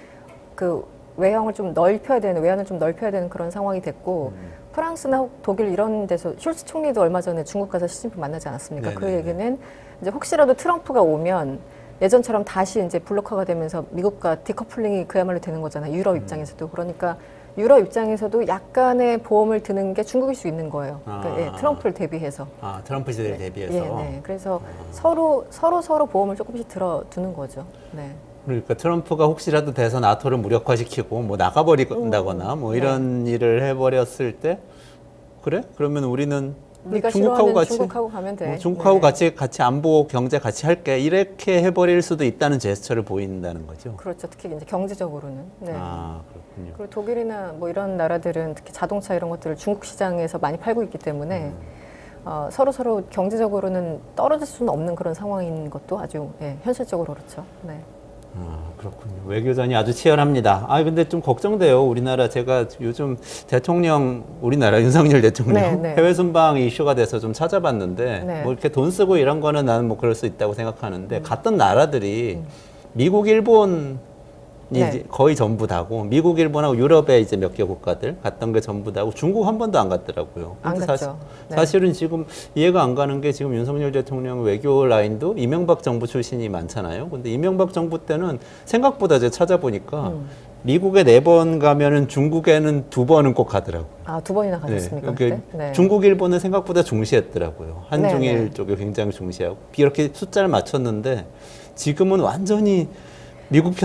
그 외형을 좀 넓혀야 되는, 외환을 좀 넓혀야 되는 그런 상황이 됐고 프랑스나 독일 이런 데서 숄츠 총리도 얼마 전에 중국 가서 시진핑 만나지 않았습니까? 그 네네네. 얘기는 이제 혹시라도 트럼프가 오면 예전처럼 다시 이제 블록화가 되면서 미국과 디커플링이 그야말로 되는 거잖아요. 유럽 입장에서도. 그러니까 유럽 입장에서도 약간의 보험을 드는 게 중국일 수 있는 거예요. 그러니까 트럼프를 대비해서. 트럼프 시대를 대비해서. 네. 그래서 서로 보험을 조금씩 들어두는 거죠. 네. 그러니까 트럼프가 혹시라도 돼서 나토를 무력화시키고 뭐 나가버린다거나 뭐 이런 일을 해버렸을 때 그래? 그러면 우리는 네가 중국하고 싫어하는 같이 중국하고 가면 돼. 중국하고 네. 같이 안보 경제 같이 할게 이렇게 해버릴 수도 있다는 제스처를 보인다는 거죠. 그렇죠. 특히 이제 경제적으로는. 네. 아 그렇군요. 그리고 독일이나 뭐 이런 나라들은 특히 자동차 이런 것들을 중국 시장에서 많이 팔고 있기 때문에 서로 경제적으로는 떨어질 수는 없는 그런 상황인 것도 아주 현실적으로 그렇죠. 네. 아, 그렇군요. 외교전이 아주 치열합니다. 아, 근데 좀 걱정돼요. 우리나라 제가 요즘 우리나라 윤석열 대통령 네, 네. 해외 순방 이슈가 돼서 좀 찾아봤는데 네. 뭐 이렇게 돈 쓰고 이런 거는 나는 뭐 그럴 수 있다고 생각하는데 갔던 나라들이 미국, 일본이 네. 이제 거의 전부 다고 미국, 일본하고 유럽의 이제 몇 개 국가들 갔던 게 전부 다고 중국 한 번도 안 갔더라고요. 안 근데 갔죠. 네. 사실은 지금 이해가 안 가는 게 지금 윤석열 대통령 외교 라인도 이명박 정부 출신이 많잖아요. 근데 이명박 정부 때는 생각보다 제가 찾아보니까 미국에 4번 가면은 중국에는 2번은 꼭 가더라고요. 아, 2번이나 가셨습니까? 그게 그때? 네. 중국, 일본은 생각보다 중시했더라고요. 한중일 네, 네. 쪽에 굉장히 중시하고 이렇게 숫자를 맞췄는데 지금은 완전히 미국,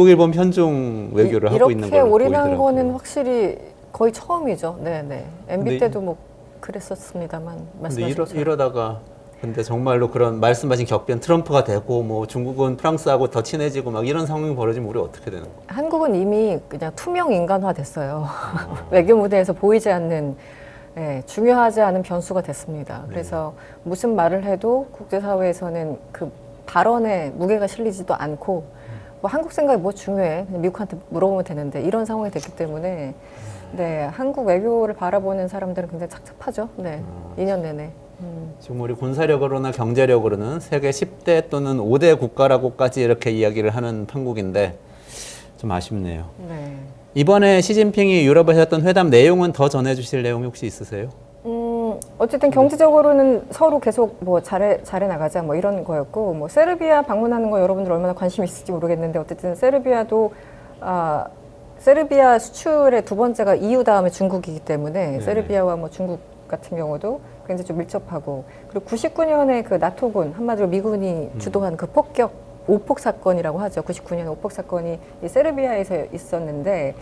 일본 편중 외교를 하고 있는 걸로 이렇게 올인한 보이더라고요. 거는 확실히 거의 처음이죠. 네네. MB 근데 때도 뭐 그랬었습니다만 근데 말씀하신 것처럼. 이러다가 근데 정말로 그런 말씀하신 격변 트럼프가 되고 뭐 중국은 프랑스하고 더 친해지고 막 이런 상황이 벌어지면 우리 어떻게 되는 거예요? 한국은 이미 그냥 투명 인간화 됐어요. 외교 무대에서 보이지 않는 중요하지 않은 변수가 됐습니다. 그래서 무슨 말을 해도 국제사회에서는 그 발언에 무게가 실리지도 않고 뭐 한국 생각이 뭐 중요해? 그냥 미국한테 물어보면 되는데 이런 상황이 됐기 때문에 한국 외교를 바라보는 사람들은 굉장히 착잡하죠. 2년 내내. 지금 우리 군사력으로나 경제력으로는 세계 10대 또는 5대 국가라고까지 이렇게 이야기를 하는 판국인데 좀 아쉽네요. 네. 이번에 시진핑이 유럽에서 했던 회담 내용은 더 전해주실 내용이 혹시 있으세요? 어쨌든 경제적으로는 서로 계속 뭐 잘해 나가자 뭐 이런 거였고 뭐 세르비아 방문하는 거 여러분들 얼마나 관심 있을지 모르겠는데 어쨌든 세르비아도 세르비아 수출의 2번째가 EU 다음에 중국이기 때문에 세르비아와 뭐 중국 같은 경우도 굉장히 좀 밀접하고 그리고 99년에 그 나토군 한마디로 미군이 주도한 그 오폭 사건이라고 하죠. 99년 오폭 사건이 이 세르비아에서 있었는데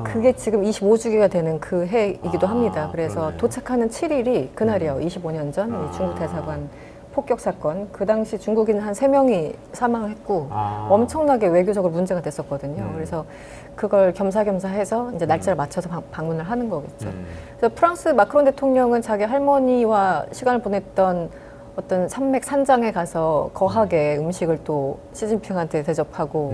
그게 지금 25주기가 되는 그 해이기도 합니다. 그래서 그러네요. 도착하는 7일이 그날이요. 25년 전 이 중국 대사관 폭격 사건. 그 당시 중국인 한 3명이 사망했고 엄청나게 외교적으로 문제가 됐었거든요. 그래서 그걸 겸사겸사 해서 이제 날짜를 맞춰서 방문을 하는 거겠죠. 그래서 프랑스 마크롱 대통령은 자기 할머니와 시간을 보냈던 어떤 산맥 산장에 가서 거하게 음식을 또 시진핑한테 대접하고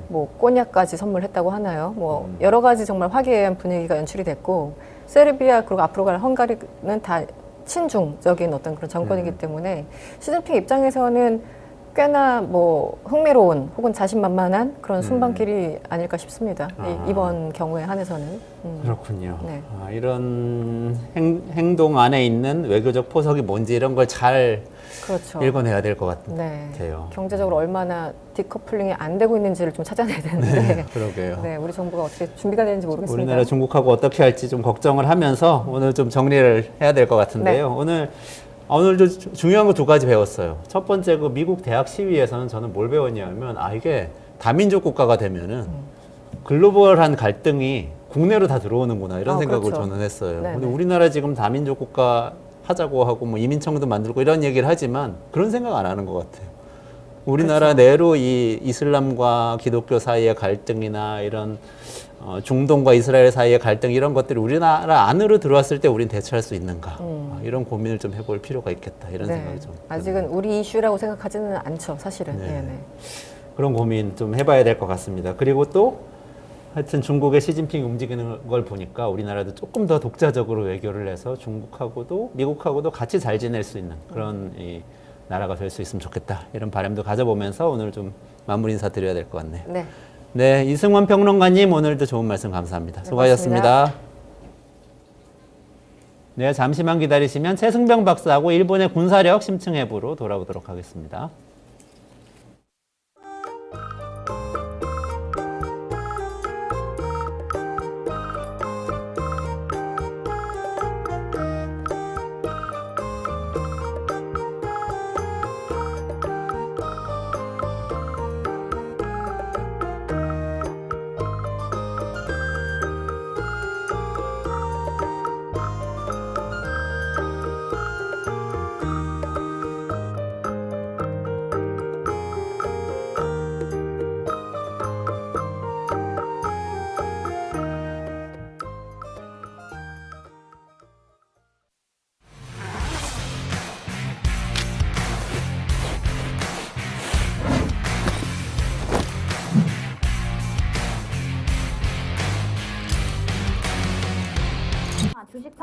뭐 꼬냑까지 선물했다고 하나요? 뭐 여러 가지 정말 화기애애한 분위기가 연출이 됐고 세르비아 그리고 앞으로 갈 헝가리는 다 친중적인 어떤 그런 정권이기 때문에 시진핑 입장에서는 꽤나 뭐 흥미로운 혹은 자신만만한 그런 순방길이 아닐까 싶습니다. 이번 경우에 한해서는. 그렇군요. 네. 이런 행동 안에 있는 외교적 포석이 뭔지 이런 걸 잘 그렇죠. 읽어내야 될 것 같아요. 네. 경제적으로 얼마나 디커플링이 안 되고 있는지를 좀 찾아내야 되는데. 그러게요. 네, 우리 정부가 어떻게 준비가 되는지 모르겠습니다. 우리나라 중국하고 어떻게 할지 좀 걱정을 하면서 오늘 좀 정리를 해야 될 것 같은데요. 오늘도 중요한 거 2가지 배웠어요. 첫 번째 그 미국 대학 시위에서는 저는 뭘 배웠냐면 이게 다민족 국가가 되면은 글로벌한 갈등이 국내로 다 들어오는구나 이런 생각을 그렇죠. 저는 했어요. 네네. 근데 우리나라 지금 다민족 국가 하자고 하고 뭐 이민청도 만들고 이런 얘기를 하지만 그런 생각 안 하는 것 같아요. 우리나라 내로 이 이슬람과 기독교 사이의 갈등이나 이런 중동과 이스라엘 사이의 갈등 이런 것들이 우리나라 안으로 들어왔을 때 우리는 대처할 수 있는가 이런 고민을 좀 해볼 필요가 있겠다 이런 생각이 좀 아직은 우리 이슈라고 생각하지는 않죠, 사실은. 네. 네. 그런 고민 좀 해봐야 될 것 같습니다. 그리고 또 하여튼 중국의 시진핑이 움직이는 걸 보니까 우리나라도 조금 더 독자적으로 외교를 해서 중국하고도 미국하고도 같이 잘 지낼 수 있는 그런 이 나라가 될 수 있으면 좋겠다 이런 바람도 가져보면서 오늘 좀 마무리 인사 드려야 될 것 같네요. 네. 네, 이승원 평론가님 오늘도 좋은 말씀 감사합니다. 네, 수고하셨습니다. 네, 잠시만 기다리시면 최승병 박사하고 일본의 군사력 심층해부로 돌아오도록 하겠습니다.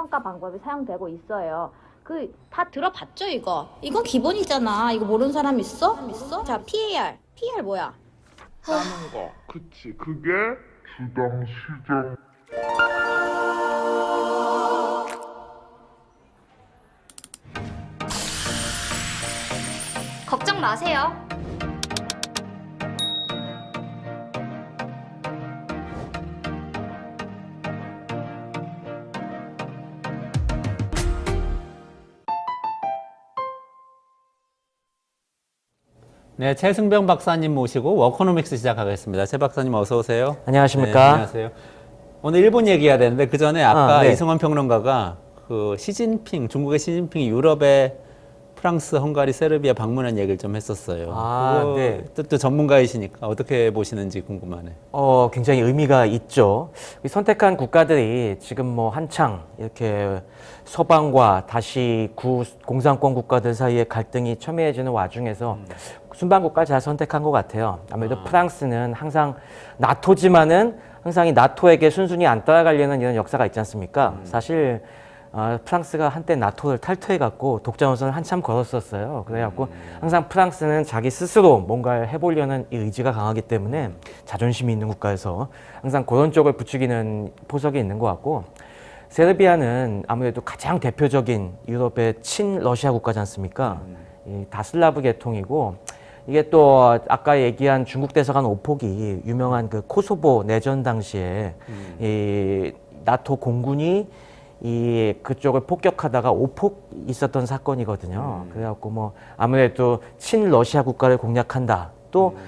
평가 방법이 사용되고 있어요. 다 들어봤죠, 이거? 이거 기본이잖아. 이거 모르는 사람 있어? 자, PAR. PAR 뭐야? 라는 거. 그치. 그게 주당 시장. 걱정 마세요. 네, 최승병 박사님 모시고 워커노믹스 시작하겠습니다. 최 박사님 어서 오세요. 안녕하십니까. 네, 안녕하세요. 오늘 일본 얘기해야 되는데 그 전에 아까 네. 이승환 평론가가 그 시진핑, 중국의 시진핑이 유럽에 프랑스, 헝가리, 세르비아 방문한 얘기를 좀 했었어요. 그거 네. 또 전문가이시니까 어떻게 보시는지 궁금하네. 굉장히 의미가 있죠. 이 선택한 국가들이 지금 뭐 한창 이렇게 서방과 다시 공산권 국가들 사이에 갈등이 첨예해지는 와중에서 순방국가 잘 선택한 것 같아요. 아무래도 프랑스는 항상 나토지만은 항상 이 나토에게 순순히 안 따라가려는 이런 역사가 있지 않습니까? 사실 프랑스가 한때 나토를 탈퇴해갖고 독자노선을 한참 걸었었어요. 그래갖고 항상 프랑스는 자기 스스로 뭔가를 해보려는 이 의지가 강하기 때문에 자존심이 있는 국가에서 항상 그런 쪽을 부추기는 포석이 있는 것 같고, 세르비아는 아무래도 가장 대표적인 유럽의 친러시아 국가지 않습니까? 이 다슬라브 계통이고, 이게 또 아까 얘기한 중국 대사관 오폭이 유명한 그 코소보 내전 당시에 이 나토 공군이 그쪽을 폭격하다가 오폭 있었던 사건이거든요. 그래갖고 뭐 아무래도 친러시아 국가를 공략한다. 또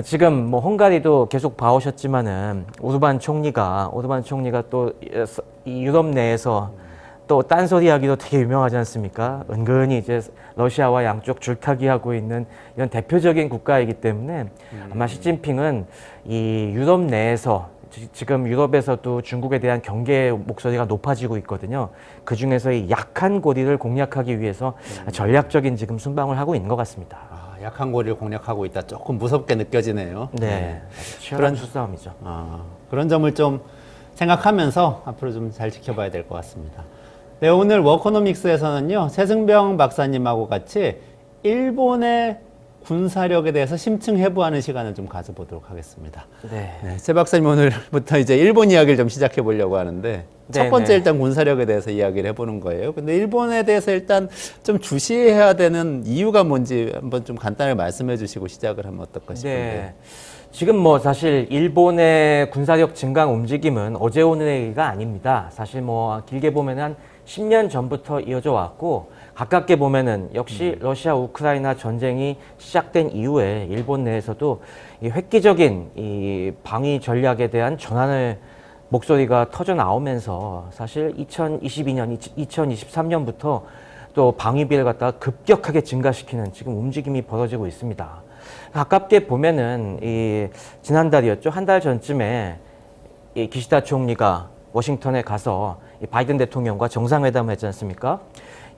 지금 뭐 헝가리도 계속 봐오셨지만은 오르반 총리가 또 이 유럽 내에서 또 딴소리하기도 되게 유명하지 않습니까? 은근히 이제 러시아와 양쪽 줄타기하고 있는 이런 대표적인 국가이기 때문에 아마 시진핑은 이 유럽 내에서 지금 유럽에서도 중국에 대한 경계 목소리가 높아지고 있거든요. 그 중에서 이 약한 고리를 공략하기 위해서 전략적인 지금 순방을 하고 있는 것 같습니다. 약한 고리를 공략하고 있다. 조금 무섭게 느껴지네요. 네, 치열한 수싸움이죠. 그런 점을 좀 생각하면서 앞으로 좀 잘 지켜봐야 될 것 같습니다. 네, 오늘 워커노믹스에서는요, 최승병 박사님하고 같이 일본의 군사력에 대해서 심층 해부하는 시간을 좀 가져보도록 하겠습니다. 네. 네, 최 박사님 오늘부터 이제 일본 이야기를 좀 시작해 보려고 하는데, 첫 번째 일단 군사력에 대해서 이야기를 해보는 거예요. 근데 일본에 대해서 일단 좀 주시해야 되는 이유가 뭔지 한번 좀 간단하게 말씀해 주시고 시작을 하면 어떨까 싶은데. 네. 지금 뭐 사실 일본의 군사력 증강 움직임은 어제 오늘의 얘기가 아닙니다. 사실 뭐 길게 보면 한 10년 전부터 이어져 왔고, 가깝게 보면은 역시 러시아 우크라이나 전쟁이 시작된 이후에 일본 내에서도 이 획기적인 이 방위 전략에 대한 전환을 목소리가 터져 나오면서 사실 2022년, 2023년부터 또 방위비를 갖다가 급격하게 증가시키는 지금 움직임이 벌어지고 있습니다. 가깝게 보면은 이 지난달이었죠. 한 달 전쯤에 이 기시다 총리가 워싱턴에 가서 이 바이든 대통령과 정상회담을 했지 않습니까?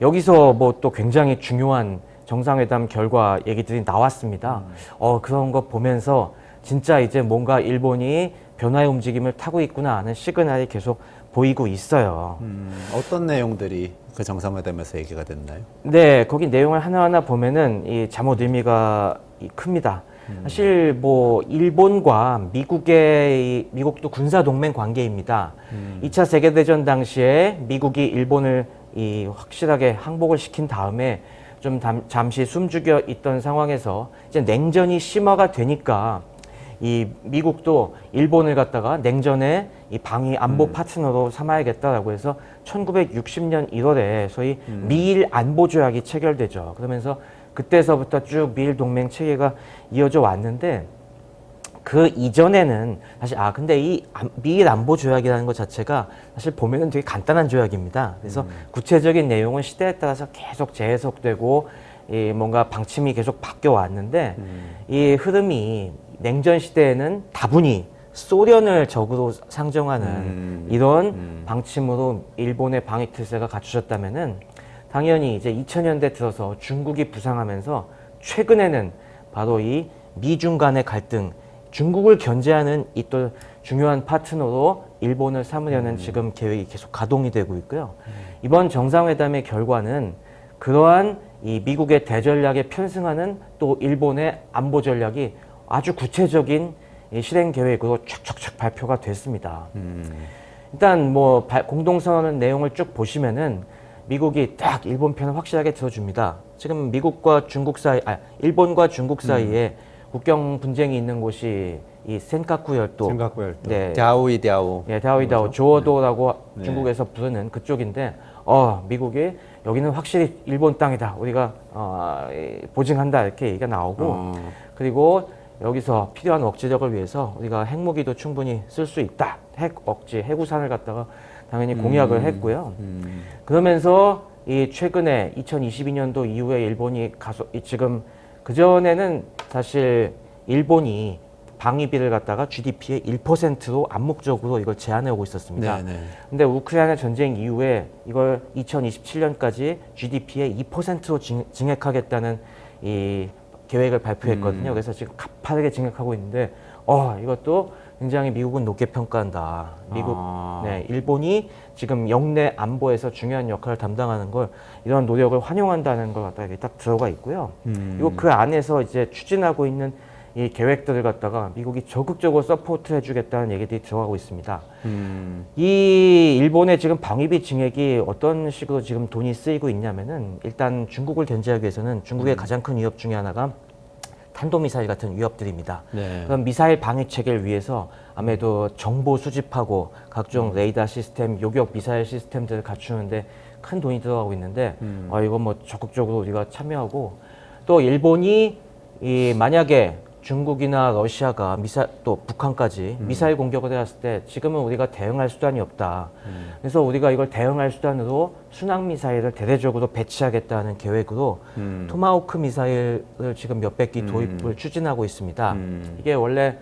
여기서 뭐 또 굉장히 중요한 정상회담 결과 얘기들이 나왔습니다. 그런 거 보면서 진짜 이제 뭔가 일본이 변화의 움직임을 타고 있구나 하는 시그널이 계속 보이고 있어요. 어떤 내용들이 그 정상회담에서 얘기가 됐나요? 네, 거기 내용을 하나하나 보면은 이 잠옷 의미가 큽니다. 사실 뭐 일본과 미국도 군사 동맹 관계입니다. 2차 세계대전 당시에 미국이 일본을 확실하게 항복을 시킨 다음에 좀 잠시 숨죽여 있던 상황에서 이제 냉전이 심화가 되니까 이 미국도 일본을 갖다가 냉전의 이 방위 안보 파트너로 삼아야겠다라고 해서 1960년 1월에 소위 미일 안보 조약이 체결되죠. 그러면서 그때서부터 쭉 미일 동맹 체계가 이어져 왔는데, 그 이전에는 사실 근데 이 미일 안보 조약이라는 것 자체가 사실 보면은 되게 간단한 조약입니다. 그래서 구체적인 내용은 시대에 따라서 계속 재해석되고 이 뭔가 방침이 계속 바뀌어 왔는데, 이 흐름이 냉전 시대에는 다분히 소련을 적으로 상정하는 이런 방침으로 일본의 방위 태세가 갖추셨다면은, 당연히 이제 2000년대 들어서 중국이 부상하면서 최근에는 바로 이 미중 간의 갈등, 중국을 견제하는 이 또 중요한 파트너로 일본을 삼으려는 지금 계획이 계속 가동이 되고 있고요. 이번 정상회담의 결과는 그러한 이 미국의 대전략에 편승하는 또 일본의 안보 전략이 아주 구체적인 이 실행 계획으로 촥촥촥 발표가 됐습니다. 일단 뭐 공동선언 내용을 쭉 보시면은 미국이 딱 일본 편을 확실하게 들어줍니다. 지금 미국과 중국 사이, 일본과 중국 사이에 국경 분쟁이 있는 곳이 이 센카쿠 열도, 생각고 열도. 네. 갸오이디아오. 예, 다오이다오 뭐죠? 조어도라고 네. 중국에서 부르는 그쪽인데, 미국이 여기는 확실히 일본 땅이다. 우리가 보증한다 이렇게 얘기가 나오고, 그리고 여기서 필요한 억지력을 위해서 우리가 핵무기도 충분히 쓸 수 있다. 핵 억지, 해구산을 갖다가 당연히 공약을 했고요. 그러면서 이 최근에 2022년도 이후에 일본이 지금 그전에는 사실 일본이 방위비를 갖다가 GDP의 1%로 암묵적으로 이걸 제한해 오고 있었습니다. 네네. 근데 우크라이나 전쟁 이후에 이걸 2027년까지 GDP의 2%로 증액하겠다는 이 계획을 발표했거든요. 그래서 지금 가파르게 증액하고 있는데, 이것도 굉장히 미국은 높게 평가한다. 일본이 지금 영내 안보에서 중요한 역할을 담당하는 걸, 이런 노력을 환영한다는 걸 갖다가 이렇게 딱 들어가 있고요. 그리고 그 안에서 이제 추진하고 있는 이 계획들을 갖다가 미국이 적극적으로 서포트 해주겠다는 얘기들이 들어가고 있습니다. 이 일본의 지금 방위비 증액이 어떤 식으로 지금 돈이 쓰이고 있냐면은, 일단 중국을 견제하기 위해서는 중국의 가장 큰 위협 중에 하나가 탄도미사일 같은 위협들입니다. 네. 그럼 미사일 방위 체계를 위해서 아무래도 정보 수집하고 각종 레이더 시스템, 요격 미사일 시스템들을 갖추는데 큰 돈이 들어가고 있는데, 이거 뭐 적극적으로 우리가 참여하고, 또 일본이 만약에 중국이나 러시아가 또 북한까지 미사일 공격을 해왔을 때 지금은 우리가 대응할 수단이 없다. 그래서 우리가 이걸 대응할 수단으로 순항 미사일을 대대적으로 배치하겠다는 계획으로 토마호크 미사일을 지금 몇백 기 도입을 추진하고 있습니다. 이게 원래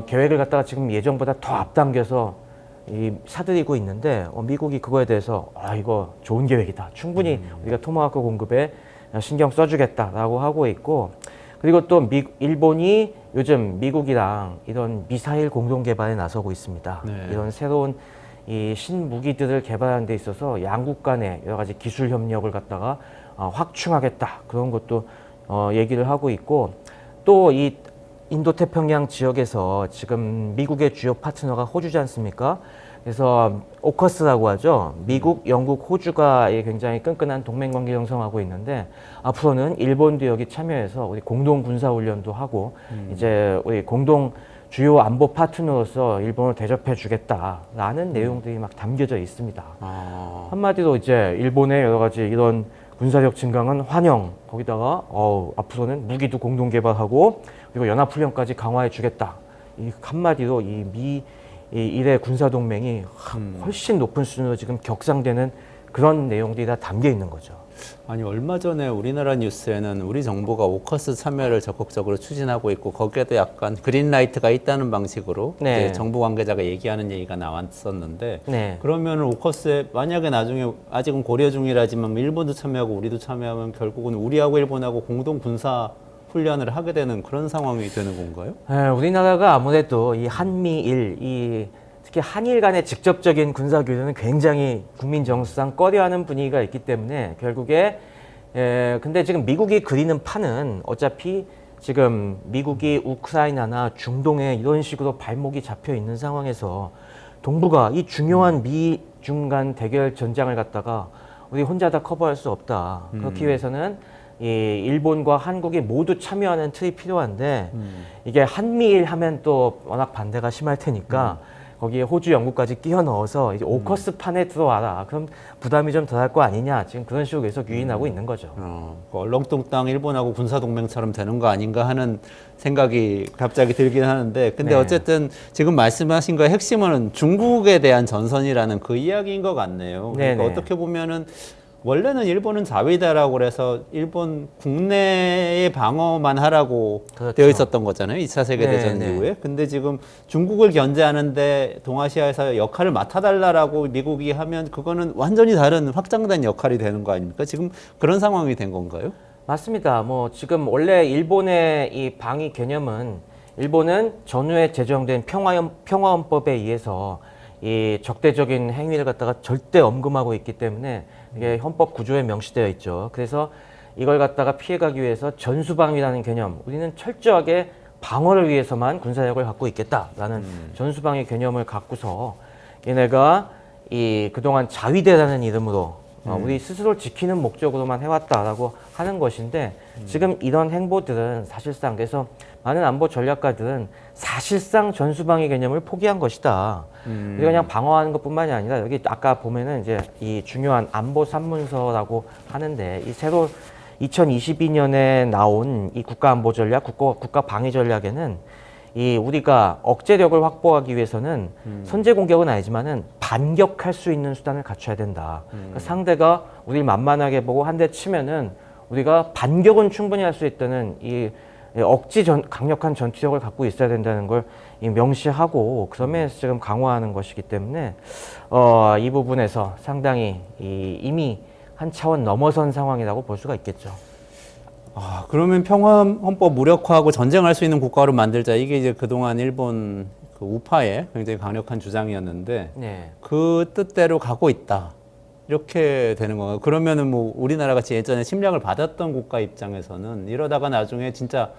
계획을 갖다가 지금 예정보다 더 앞당겨서 사들이고 있는데, 미국이 그거에 대해서 이거 좋은 계획이다. 충분히 우리가 토마호크 공급에 신경 써주겠다라고 하고 있고, 그리고 또 일본이 요즘 미국이랑 이런 미사일 공동 개발에 나서고 있습니다. 네. 이런 새로운 이 신무기들을 개발하는 데 있어서 양국 간의 여러 가지 기술 협력을 갖다가 확충하겠다. 그런 것도 얘기를 하고 있고, 또 이 인도태평양 지역에서 지금 미국의 주요 파트너가 호주지 않습니까? 그래서 오커스라고 하죠. 미국, 영국, 호주가 굉장히 끈끈한 동맹관계 형성하고 있는데, 앞으로는 일본도 여기 참여해서 우리 공동 군사훈련도 하고, 이제 우리 공동 주요 안보 파트너로서 일본을 대접해 주겠다라는 내용들이 막 담겨져 있습니다. 한마디로 이제 일본의 여러 가지 이런 군사력 증강은 환영, 거기다가 앞으로는 무기도 공동 개발하고 그리고 연합훈련까지 강화해 주겠다. 이 한마디로 이 일의 군사동맹이 훨씬 높은 수준으로 지금 격상되는 그런 내용들이 다 담겨 있는 거죠. 아니, 얼마 전에 우리나라 뉴스에는 우리 정부가 오커스 참여를 적극적으로 추진하고 있고, 거기에도 약간 그린라이트가 있다는 방식으로 네. 이제 정부 관계자가 얘기하는 얘기가 나왔었는데, 네. 그러면 오커스에 만약에 나중에 아직은 고려 중이라지만 일본도 참여하고 우리도 참여하면 결국은 우리하고 일본하고 공동 군사 훈련을 하게 되는 그런 상황이 되는 건가요? 우리나라가 아무래도 이 한미일, 특히 한일 간의 직접적인 군사 교류는 굉장히 국민 정서상 꺼려하는 분위기가 있기 때문에 결국에 근데 지금 미국이 그리는 판은 어차피 지금 미국이 우크라이나나 중동에 이런 식으로 발목이 잡혀 있는 상황에서 동북아 이 중요한 미중 간 대결 전장을 갖다가 우리 혼자 다 커버할 수 없다. 그렇기 위해서는 이 일본과 한국이 모두 참여하는 틀이 필요한데 이게 한미일 하면 또 워낙 반대가 심할 테니까 거기에 호주, 영국까지 끼워 넣어서 이제 오커스 판에 들어와라. 그럼 부담이 좀 덜할 거 아니냐. 지금 그런 식으로 계속 유인하고 있는 거죠. 얼렁뚱땅 일본하고 군사동맹처럼 되는 거 아닌가 하는 생각이 갑자기 들긴 하는데, 근데 네. 어쨌든 지금 말씀하신 거의 핵심은 중국에 대한 전선이라는 그 이야기인 것 같네요. 그러니까 네네. 어떻게 보면은 원래는 일본은 자위다라고 그래서 일본 국내의 방어만 하라고 그렇죠. 되어 있었던 거잖아요. 2차 세계대전 네, 네. 이후에. 근데 지금 중국을 견제하는데 동아시아에서 역할을 맡아달라고 미국이 하면 그거는 완전히 다른 확장된 역할이 되는 거 아닙니까? 지금 그런 상황이 된 건가요? 맞습니다. 뭐 지금 원래 일본의 이 방위 개념은 일본은 전후에 제정된 평화헌법에 의해서 이 적대적인 행위를 갖다가 절대 엄금하고 있기 때문에 이게 헌법 구조에 명시되어 있죠. 그래서 이걸 갖다가 피해가기 위해서 전수방위라는 개념, 우리는 철저하게 방어를 위해서만 군사력을 갖고 있겠다라는 전수방위 개념을 갖고서 얘네가 이 그동안 자위대라는 이름으로 우리 스스로를 지키는 목적으로만 해왔다라고 하는 것인데 지금 이런 행보들은 사실상 그래서 많은 안보 전략가들은 사실상 전수방위 개념을 포기한 것이다. 우리가 그냥 방어하는 것뿐만이 아니라 여기 아까 보면은 이제 이 중요한 안보 산문서라고 하는데 이 새로 2022년에 나온 이 국가안보 전략, 국가 방위 전략에는 이 우리가 억제력을 확보하기 위해서는 선제 공격은 아니지만은 반격할 수 있는 수단을 갖춰야 된다. 그러니까 상대가 우리를 만만하게 보고 한 대 치면은 우리가 반격은 충분히 할 수 있다는 이 강력한 전투력을 갖고 있어야 된다는 걸 명시하고 그런 면에서 지금 강화하는 것이기 때문에 이 부분에서 상당히 이미 한 차원 넘어선 상황이라고 볼 수가 있겠죠. 그러면 평화헌법 무력화하고 전쟁할 수 있는 국가로 만들자. 이게 이제 그동안 일본 그 우파의 굉장히 강력한 주장이었는데 네. 그 뜻대로 가고 있다. 이렇게 되는 건가요? 그러면은 뭐 우리나라 같이 예전에 침략을 받았던 국가 입장에서는 이러다가 나중에 진짜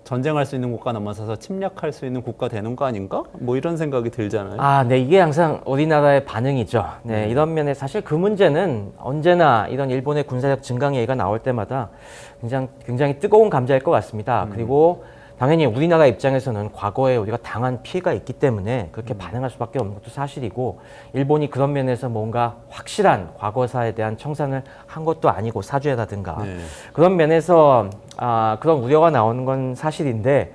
전쟁할 수 있는 국가 넘어서서 침략할 수 있는 국가 되는 거 아닌가? 뭐 이런 생각이 들잖아요. 네, 이게 항상 우리나라의 반응이죠. 네, 이런 면에 사실 그 문제는 언제나 이런 일본의 군사력 증강 얘기가 나올 때마다 굉장히 뜨거운 감자일 것 같습니다. 그리고 당연히 우리나라 입장에서는 과거에 우리가 당한 피해가 있기 때문에 그렇게 반응할 수밖에 없는 것도 사실이고 일본이 그런 면에서 뭔가 확실한 과거사에 대한 청산을 한 것도 아니고 사죄라든가 그런 면에서 그런 우려가 나오는 건 사실인데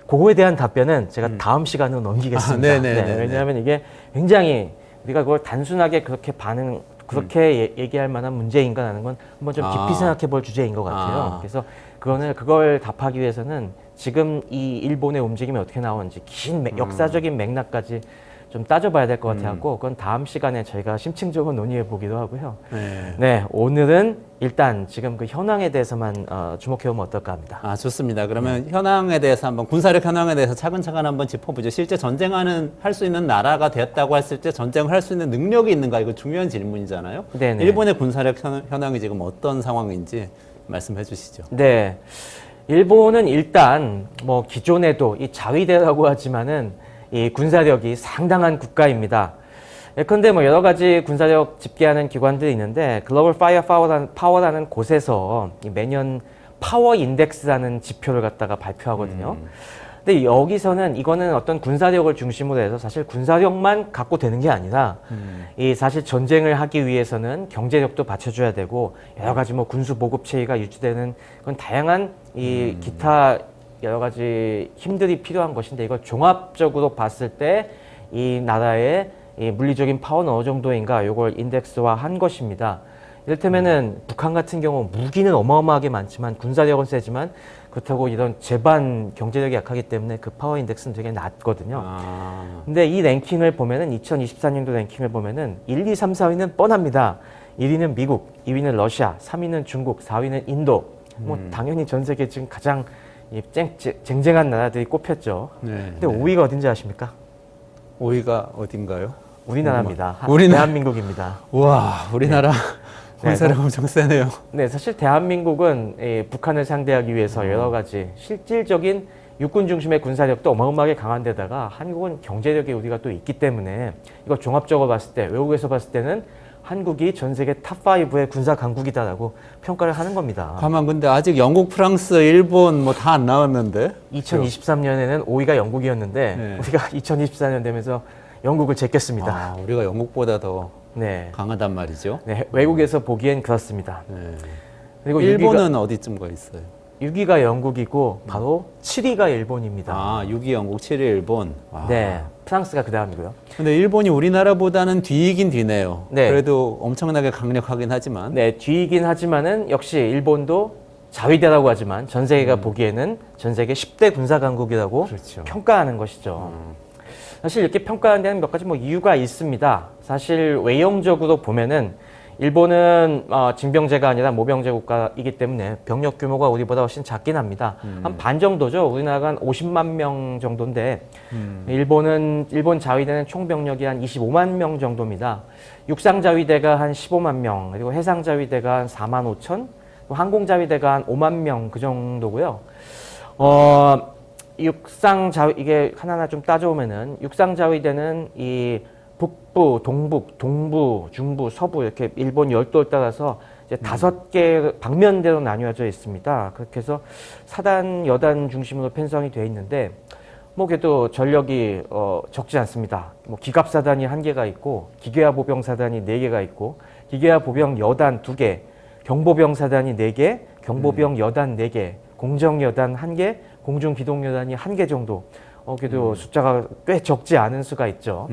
그거에 대한 답변은 제가 다음 시간으로 넘기겠습니다. 왜냐하면 이게 굉장히 우리가 그걸 단순하게 그렇게 얘기할 만한 문제인가 하는 건 한번 좀 깊이 생각해 볼 주제인 것 같아요. 그래서 그걸 답하기 위해서는 지금 이 일본의 움직임이 어떻게 나오는지 긴 역사적인 맥락까지 좀 따져봐야 될 것 같아갖고 그건 다음 시간에 저희가 심층적으로 논의해 보기도 하고요. 네, 오늘은 일단 지금 그 현황에 대해서만 주목해 보면 어떨까 합니다. 좋습니다. 그러면 현황에 대해서 한번 군사력 현황에 대해서 차근차근 한번 짚어보죠. 실제 할 수 있는 나라가 되었다고 했을 때 전쟁을 할 수 있는 능력이 있는가 이거 중요한 질문이잖아요. 네네. 일본의 군사력 현황이 지금 어떤 상황인지 말씀해 주시죠. 네. 일본은 일단 뭐 기존에도 이 자위대라고 하지만은 이 군사력이 상당한 국가입니다. 예컨대 뭐 여러 가지 군사력 집계하는 기관들이 있는데 글로벌 파워라는 곳에서 매년 파워 인덱스라는 지표를 갖다가 발표하거든요. 근데 여기서는 이거는 어떤 군사력을 중심으로 해서 사실 군사력만 갖고 되는 게 아니라 이 사실 전쟁을 하기 위해서는 경제력도 받쳐줘야 되고 여러 가지 뭐 군수 보급 체계가 유지되는 그런 다양한 이 기타 여러 가지 힘들이 필요한 것인데 이걸 종합적으로 봤을 때 이 나라의 이 물리적인 파워는 어느 정도인가 이걸 인덱스화 한 것입니다. 이를테면은 북한 같은 경우 무기는 어마어마하게 많지만 군사력은 세지만 그렇다고 이런 제반 경제력이 약하기 때문에 그 파워 인덱스는 되게 낮거든요. 근데 이 랭킹을 보면은 2024년도 랭킹을 보면은 1, 2, 3, 4위는 뻔합니다. 1위는 미국, 2위는 러시아, 3위는 중국, 4위는 인도. 뭐 당연히 전 세계 지금 가장 쟁쟁한 나라들이 꼽혔죠. 근데 5위가 어딘지 아십니까? 5위가 어딘가요? 우리나라입니다. 우리나라. 대한민국입니다. 우와, 우리나라 군사력 엄청 세네요. 네, 사실 대한민국은 북한을 상대하기 위해서 여러 가지 실질적인 육군 중심의 군사력도 어마어마하게 강한 데다가 한국은 경제력이 우리가 또 있기 때문에 이거 종합적으로 봤을 때 외국에서 봤을 때는 한국이 전 세계 탑5의 군사 강국이다라고 평가를 하는 겁니다. 가만 근데 아직 영국, 프랑스, 일본 뭐 다 안 나왔는데? 2023년에는 5위가 영국이었는데 우리가 2024년 되면서 영국을 제꼈습니다. 우리가 영국보다 더 강하단 말이죠. 네, 외국에서 보기엔 그렇습니다. 그리고 일본은 어디쯤 가 있어요? 6위가 영국이고 바로 7위가 일본입니다. 6위 영국, 7위 일본. 네, 프랑스가 그 다음이고요. 근데 일본이 우리나라보다는 뒤이긴 뒤네요. 네. 그래도 엄청나게 강력하긴 하지만. 네, 뒤이긴 하지만은 역시 일본도 자위대라고 하지만 전 세계가 보기에는 전 세계 10대 군사 강국이라고 평가하는 것이죠. 사실 이렇게 평가하는 데는 몇 가지 뭐 이유가 있습니다. 사실 외형적으로 보면은 일본은 징병제가 아니라 모병제 국가이기 때문에 병력 규모가 우리보다 훨씬 작긴 합니다. 한 반 정도죠. 우리나라가 한 50만 명 정도인데 일본 자위대는 총 병력이 한 25만 명 정도입니다. 육상 자위대가 한 15만 명, 그리고 해상 자위대가 한 4만 5천, 항공 자위대가 한 5만 명 그 정도고요. 육상 자위 이게 하나하나 좀 따져보면은 육상 자위대는 이 북부, 동부, 중부, 서부 이렇게 일본 열도에 따라서 이제 5개 방면대로 나뉘어져 있습니다. 그렇게 해서 사단, 여단 중심으로 편성이 되어 있는데 뭐 그래도 전력이 적지 않습니다. 뭐 기갑사단이 1개가 있고 기계화 보병 사단이 4개가 있고 기계화 보병 여단 2개, 경보병 사단이 4개, 경보병 여단 4개, 공정 여단 1개, 공중 기동 여단이 1개 정도. 그래도 숫자가 꽤 적지 않은 수가 있죠.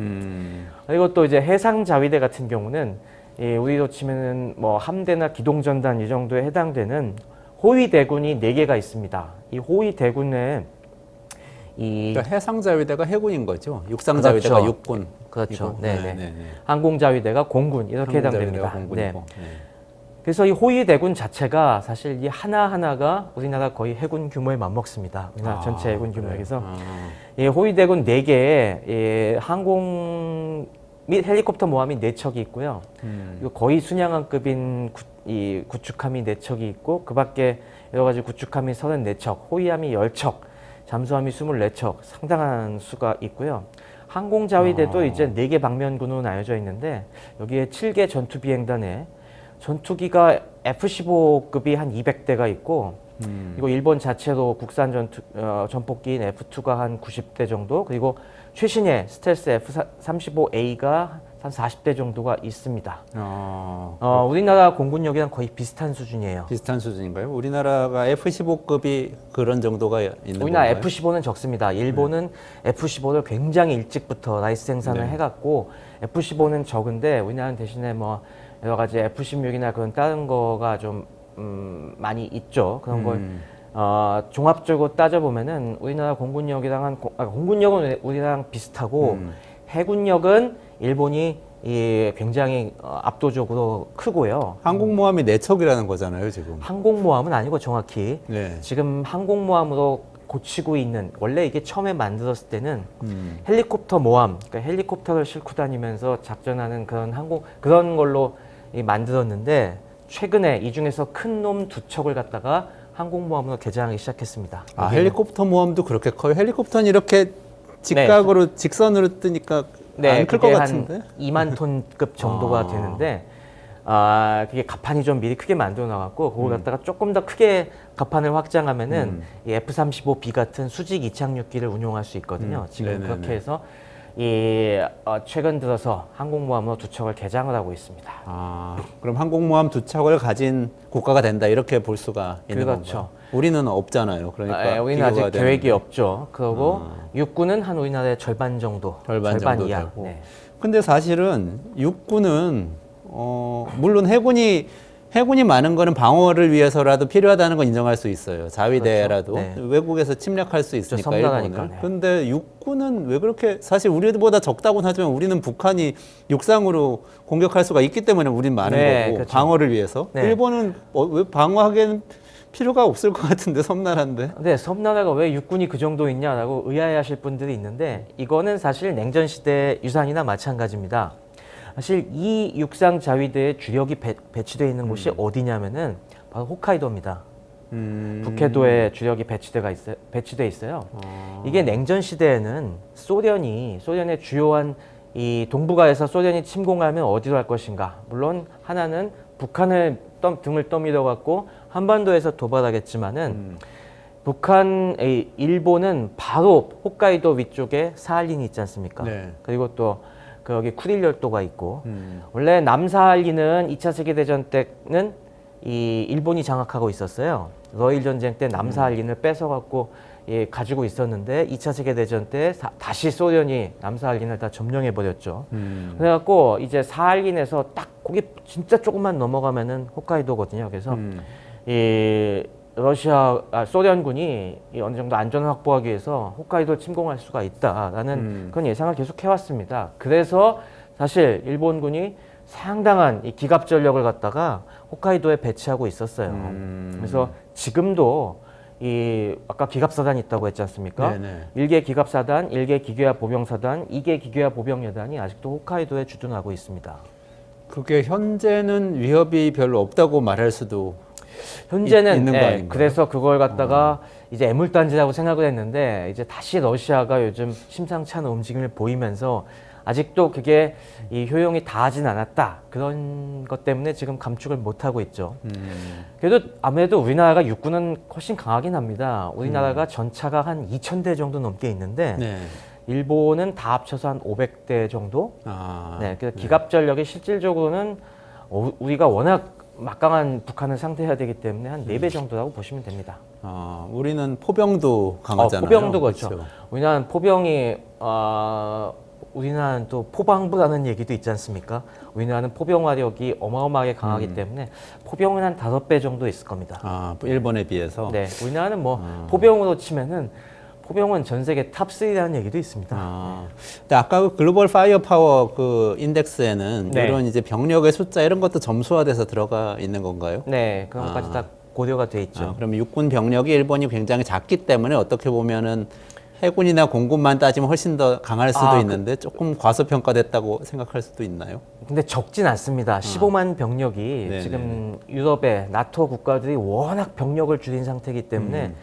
그리고 또 이제 해상 자위대 같은 경우는 우리로 치면은 뭐 함대나 기동전단 이 정도에 해당되는 호위 대군이 4개가 있습니다. 이 호위 대군에 그러니까 해상 자위대가 해군인 거죠. 육상 자위대가 그렇죠. 육군. 그렇죠. 네네. 항공 자위대가 공군 이렇게 해당됩니다. 네. 그래서 이 호위 대군 자체가 사실 이 하나하나가 우리나라 거의 해군 규모에 맞먹습니다. 우리나라 전체 해군 규모에서 이 호위 대군 4개에 항공 및 헬리콥터 모함이 4척이 있고요. 그리고 거의 순양함급인 이 구축함이 4척이 있고 그 밖에 여러 가지 구축함이 34척, 호위함이 10척, 잠수함이 24척, 상당한 수가 있고요. 항공 자위대도 이제 4개 방면군으로 나뉘어져 있는데 여기에 7개 전투 비행단에 전투기가 F-15급이 한 200대가 있고 그리고 일본 자체로 국산 전폭기인 F-2가 한 90대 정도, 그리고 최신의 스텔스 F-35A가 한 40대 정도가 있습니다. 우리나라 공군력이랑 거의 비슷한 수준이에요. 비슷한 수준인가요? 우리나라가 F-15급이 그런 정도가 있는 우리나라 건가요? F-15는 적습니다. 일본은 F-15를 굉장히 일찍부터 라이스 생산을 해갖고 F-15는 적은데 우리나라는 대신에 뭐 여러 가지 F-16이나 그런 다른 거가 좀 많이 있죠. 그런 걸 종합적으로 따져보면은 우리나라 공군력이랑 공군력은 우리나라랑 비슷하고 해군력은 일본이 굉장히 압도적으로 크고요. 항공모함이 4척이라는 거잖아요, 지금. 항공모함은 아니고 정확히 네. 지금 항공모함으로 고치고 있는, 원래 이게 처음에 만들었을 때는 헬리콥터 모함, 그러니까 헬리콥터를 싣고 다니면서 작전하는 그런 걸로 만들었는데 최근에 이 중에서 큰 놈 2척을 갖다가 항공모함으로 개장하기 시작했습니다. 헬리콥터 모함도 그렇게 커요? 헬리콥터는 이렇게 직각으로 직선으로 뜨니까 안 클 것 같은데? 한 2만 톤급 정도가 되는데 그게 갑판이 좀 미리 크게 만들어 놔갖고 그걸 갖다가 조금 더 크게 갑판을 확장하면은 이 F-35B 같은 수직 이착륙기를 운용할 수 있거든요. 지금 네네네. 그렇게 해서 최근 들어서 항공모함으로 2척을 개장을 하고 있습니다. 그럼 항공모함 2척을 가진 국가가 된다, 이렇게 볼 수가 있는 그렇죠. 건가요? 우리는 없잖아요. 그러니까 우리는 아직 비교가 계획이 되는데. 없죠. 그리고 육군은 한 우리나라의 절반 정도, 절반 정도 이하. 되고. 네. 근데 사실은 육군은 물론 해군이 많은 거는 방어를 위해서라도 필요하다는 건 인정할 수 있어요. 자위대라도 그렇죠. 네. 외국에서 침략할 수 있으니까 섬나라니까, 일본을. 네. 근데 육군은 왜 그렇게, 사실 우리보다 적다고는 하지만 우리는 북한이 육상으로 공격할 수가 있기 때문에 우린 많은 거고 그렇죠. 방어를 위해서. 네. 일본은 왜 방어하기에는 필요가 없을 것 같은데, 섬나라인데. 네, 섬나라가 왜 육군이 그 정도 있냐라고 의아해하실 분들이 있는데 이거는 사실 냉전 시대 유산이나 마찬가지입니다. 사실 이 육상 자위대의 주력이 배치되어 있는 곳이 어디냐면은 바로 홋카이도입니다. 북해도에 주력이 배치되어 있어요. 이게 냉전 시대에는 소련의 주요한 이 동북아에서 소련이 침공하면 어디로 할 것인가. 물론 하나는 북한을 등을 떠밀어 갖고 한반도에서 도발하겠지만은 일본은 바로 홋카이도 위쪽에 사할린이 있지 않습니까? 네. 그리고 또 여기 쿠릴 열도가 있고 원래 남사할린은 2차 세계대전 때는 이 일본이 장악하고 있었어요. 러일 전쟁 때 남사할린을 뺏어갖고 가지고 있었는데 2차 세계대전 때 다시 소련이 남사할린을 다 점령해 버렸죠. 그래갖고 이제 사할린에서 딱 거기 진짜 조금만 넘어가면은 홋카이도거든요. 그래서 이 소련군이 어느 정도 안전을 확보하기 위해서 홋카이도를 침공할 수가 있다라는 그런 예상을 계속 해왔습니다. 그래서 사실 일본군이 상당한 이 기갑 전력을 갖다가 홋카이도에 배치하고 있었어요. 그래서 지금도 이 아까 기갑사단이 있다고 했지 않습니까? 네네. 1개 기갑사단, 1개 기계화 보병사단, 2개 기계화 보병여단이 아직도 홋카이도에 주둔하고 있습니다. 그게 현재는 위협이 별로 없다고 말할 수도 현재는 있는 거 예, 아닌가요? 그래서 그걸 갖다가 이제 애물단지라고 생각을 했는데 이제 다시 러시아가 요즘 심상치 않은 움직임을 보이면서 아직도 그게 이 효용이 다하진 않았다. 그런 것 때문에 지금 감축을 못하고 있죠. 그래도 아무래도 우리나라가 육군은 훨씬 강하긴 합니다. 우리나라가 전차가 한 2,000대 정도 넘게 있는데 네. 일본은 다 합쳐서 한 500대 정도. 아, 네, 그래서 기갑 전력이 실질적으로는 우리가 워낙 막강한 북한을 상대해야 되기 때문에 한 4배 정도라고 보시면 됩니다. 우리는 포병도 강하잖아요. 포병도 그렇죠. 그렇죠. 우리나라는 포병이 우리나라는 또 포방부라는 얘기도 있지 않습니까? 우리나라는 포병화력이 어마어마하게 강하기 때문에 포병은 한 5배 정도 있을 겁니다. 일본에 비해서. 네, 우리나라는 뭐 포병으로 치면은 포병은 전 세계 탑3라는 얘기도 있습니다. 근데 아까 그 글로벌 파이어 파워 그 인덱스에는 네. 이런 이제 병력의 숫자 이런 것도 점수화돼서 들어가 있는 건가요? 네, 그런 것까지 다 고려가 돼 있죠. 그럼 육군 병력이 일본이 굉장히 작기 때문에 어떻게 보면은 해군이나 공군만 따지면 훨씬 더 강할 수도 있는데 조금 과소평가됐다고 생각할 수도 있나요? 근데 적진 않습니다. 15만 병력이 네네. 지금 유럽의 나토 국가들이 워낙 병력을 줄인 상태이기 때문에